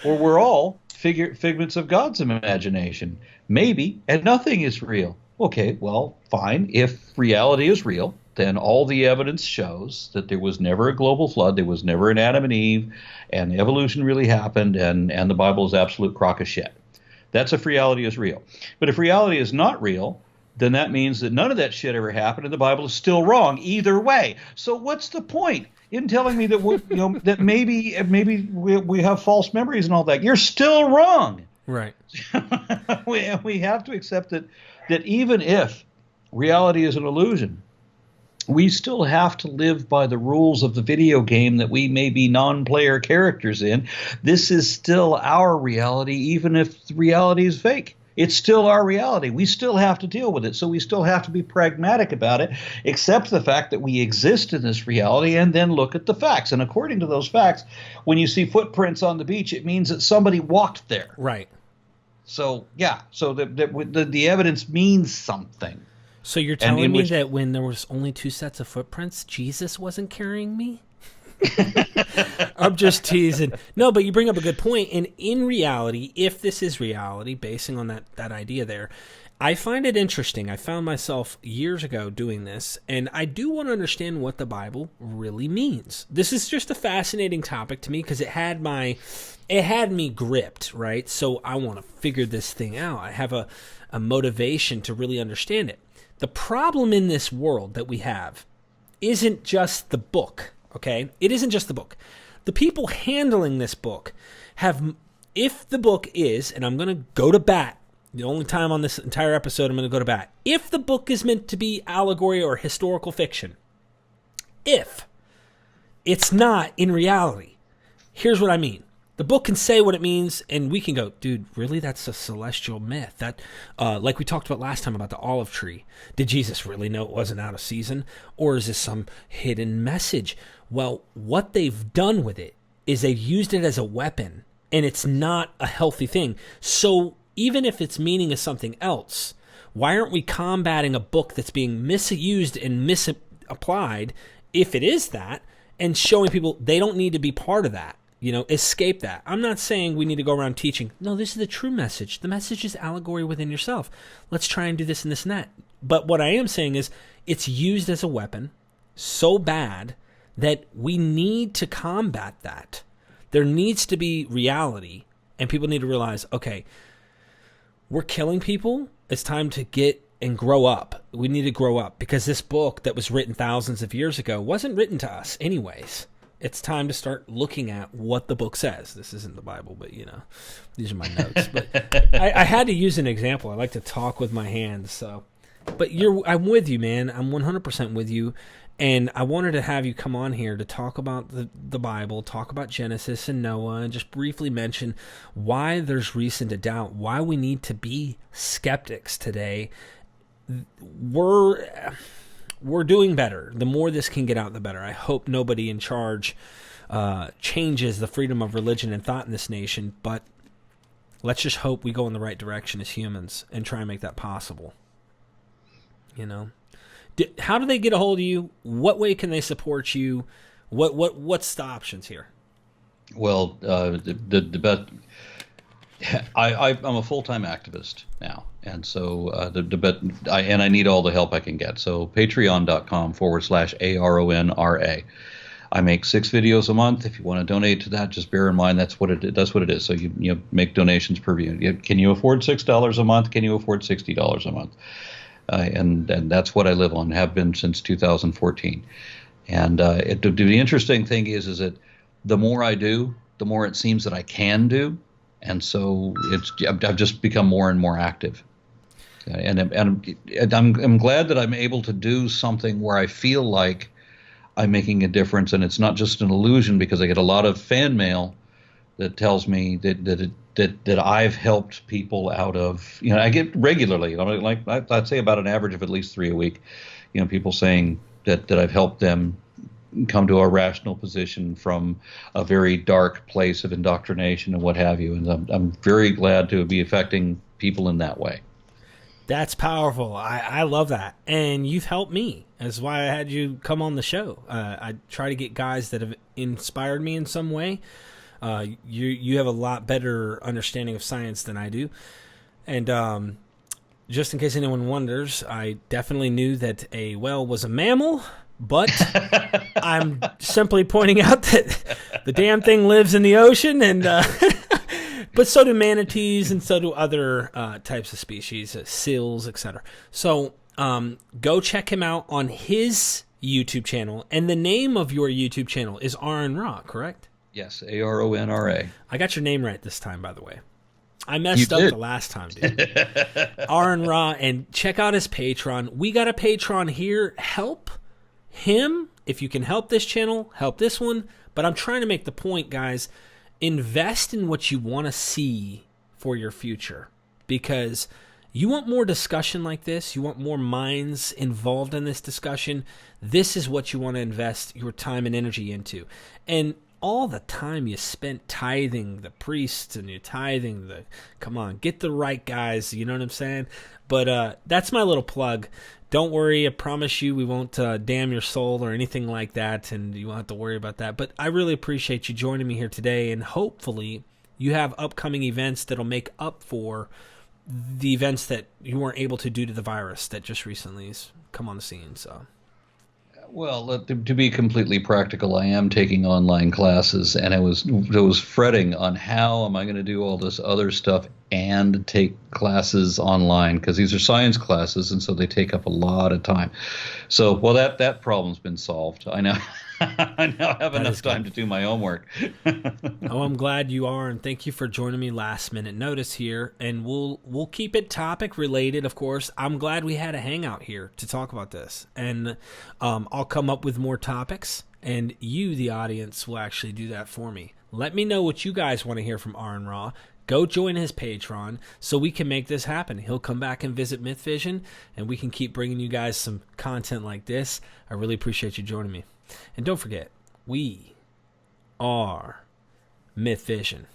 Or we're all figments of God's imagination. Maybe, and nothing is real. Okay, well, fine. If reality is real, then all the evidence shows that there was never a global flood, there was never an Adam and Eve, and evolution really happened, and the Bible is absolute crock of shit. That's if reality is real. But if reality is not real, then that means that none of that shit ever happened, and the Bible is still wrong either way. So what's the point in telling me that that maybe we have false memories and all that? You're still wrong. Right. we have to accept that even if reality is an illusion, we still have to live by the rules of the video game that we may be non-player characters in. This is still our reality, even if the reality is fake. It's still our reality. We still have to deal with it. So we still have to be pragmatic about it, accept the fact that we exist in this reality, and then look at the facts. And according to those facts, when you see footprints on the beach, it means that somebody walked there. Right. So, yeah. So the evidence means something. So you're telling me that when there was only 2 sets of footprints, Jesus wasn't carrying me? I'm just teasing. No, but you bring up a good point. And in reality, if this is reality, basing on that idea there, I find it interesting. I found myself years ago doing this, and I do want to understand what the Bible really means. This is just a fascinating topic to me because it had me gripped, right? So I want to figure this thing out. I have a motivation to really understand it. The problem in this world that we have isn't just the book, okay? It isn't just the book. The people handling this book have, if the book is, and I'm going to go to bat, the only time on this entire episode I'm going to go to bat, if the book is meant to be allegory or historical fiction, if it's not in reality, here's what I mean. The book can say what it means, and we can go, dude, really? That's a celestial myth. That, like we talked about last time about the olive tree. Did Jesus really know it wasn't out of season? Or is this some hidden message? Well, what they've done with it is they've used it as a weapon, and it's not a healthy thing. So even if its meaning is something else, why aren't we combating a book that's being misused and misapplied, if it is that, and showing people they don't need to be part of that? Escape that. I'm not saying we need to go around teaching, no, this is the true message. The message is allegory within yourself. Let's try and do this and this and that. But what I am saying is it's used as a weapon so bad that we need to combat that. There needs to be reality, and people need to realize, okay, we're killing people. It's time to get and grow up. We need to grow up because this book that was written thousands of years ago wasn't written to us anyways. It's time to start looking at what the book says. This isn't the Bible, but these are my notes. But I had to use an example. I like to talk with my hands. So, but I'm with you, man. I'm 100% with you. And I wanted to have you come on here to talk about the Bible, talk about Genesis and Noah, and just briefly mention why there's reason to doubt, why we need to be skeptics today. We're doing better. The more this can get out, the better. I hope nobody in charge changes the freedom of religion and thought in this nation, but let's just hope we go in the right direction as humans and try and make that possible. How do they get a hold of you? What way can they support you? What's the options here? Well, the best. I'm a full-time activist now, and so I need all the help I can get. So patreon.com/ARONRA. I make 6 videos a month. If you want to donate to that, just bear in mind that's what it is. So you make donations per view. Can you afford $6 a month? Can you afford $60 a month? And that's what I live on, have been since 2014. And the interesting thing is that the more I do, the more it seems that I can do. And so I've just become more and more active, and I'm glad that I'm able to do something where I feel like I'm making a difference, and it's not just an illusion, because I get a lot of fan mail that tells me that I've helped people out of, I get regularly, like I'd say about an average of at least 3 a week, people saying that I've helped them come to a rational position from a very dark place of indoctrination and what have you. And I'm very glad to be affecting people in that way. That's powerful. I love that. And you've helped me. That's why I had you come on the show. I try to get guys that have inspired me in some way. You have a lot better understanding of science than I do. And just in case anyone wonders, I definitely knew that a whale was a mammal, but I'm simply pointing out that the damn thing lives in the ocean, and but so do manatees, and so do other types of species, seals, etc. So go check him out on his YouTube channel. And the name of your YouTube channel is Aron Ra, correct? Yes, Aronra. I got your name right this time, by the way. I messed up the last time, dude. Aron Ra, and check out his Patreon. We got a Patreon here. Help him. If you can help this channel, help this one. But I'm trying to make the point, guys, invest in what you want to see for your future. Because you want more discussion like this. You want more minds involved in this discussion. This is what you want to invest your time and energy into. And all the time you spent tithing the priests and you're tithing the, come on, get the right guys, you know what I'm saying? But that's my little plug. Don't worry, I promise you we won't damn your soul or anything like that, and you won't have to worry about that. But I really appreciate you joining me here today, and hopefully you have upcoming events that'll make up for the events that you weren't able to due to the virus that just recently has come on the scene. So. Well, to be completely practical, I am taking online classes, and I was fretting on how am I going to do all this other stuff and take classes online, because these are science classes, and so they take up a lot of time. So, well, that problem's been solved. I now have enough time to do my homework. Oh, I'm glad you are, and thank you for joining me last minute notice here. And we'll keep it topic related, of course. I'm glad we had a hangout here to talk about this, and I'll come up with more topics, and you, the audience, will actually do that for me. Let me know what you guys want to hear from Aron Ra. Go join his Patreon so we can make this happen. He'll come back and visit MythVision, and we can keep bringing you guys some content like this. I really appreciate you joining me. And don't forget, we are MythVision.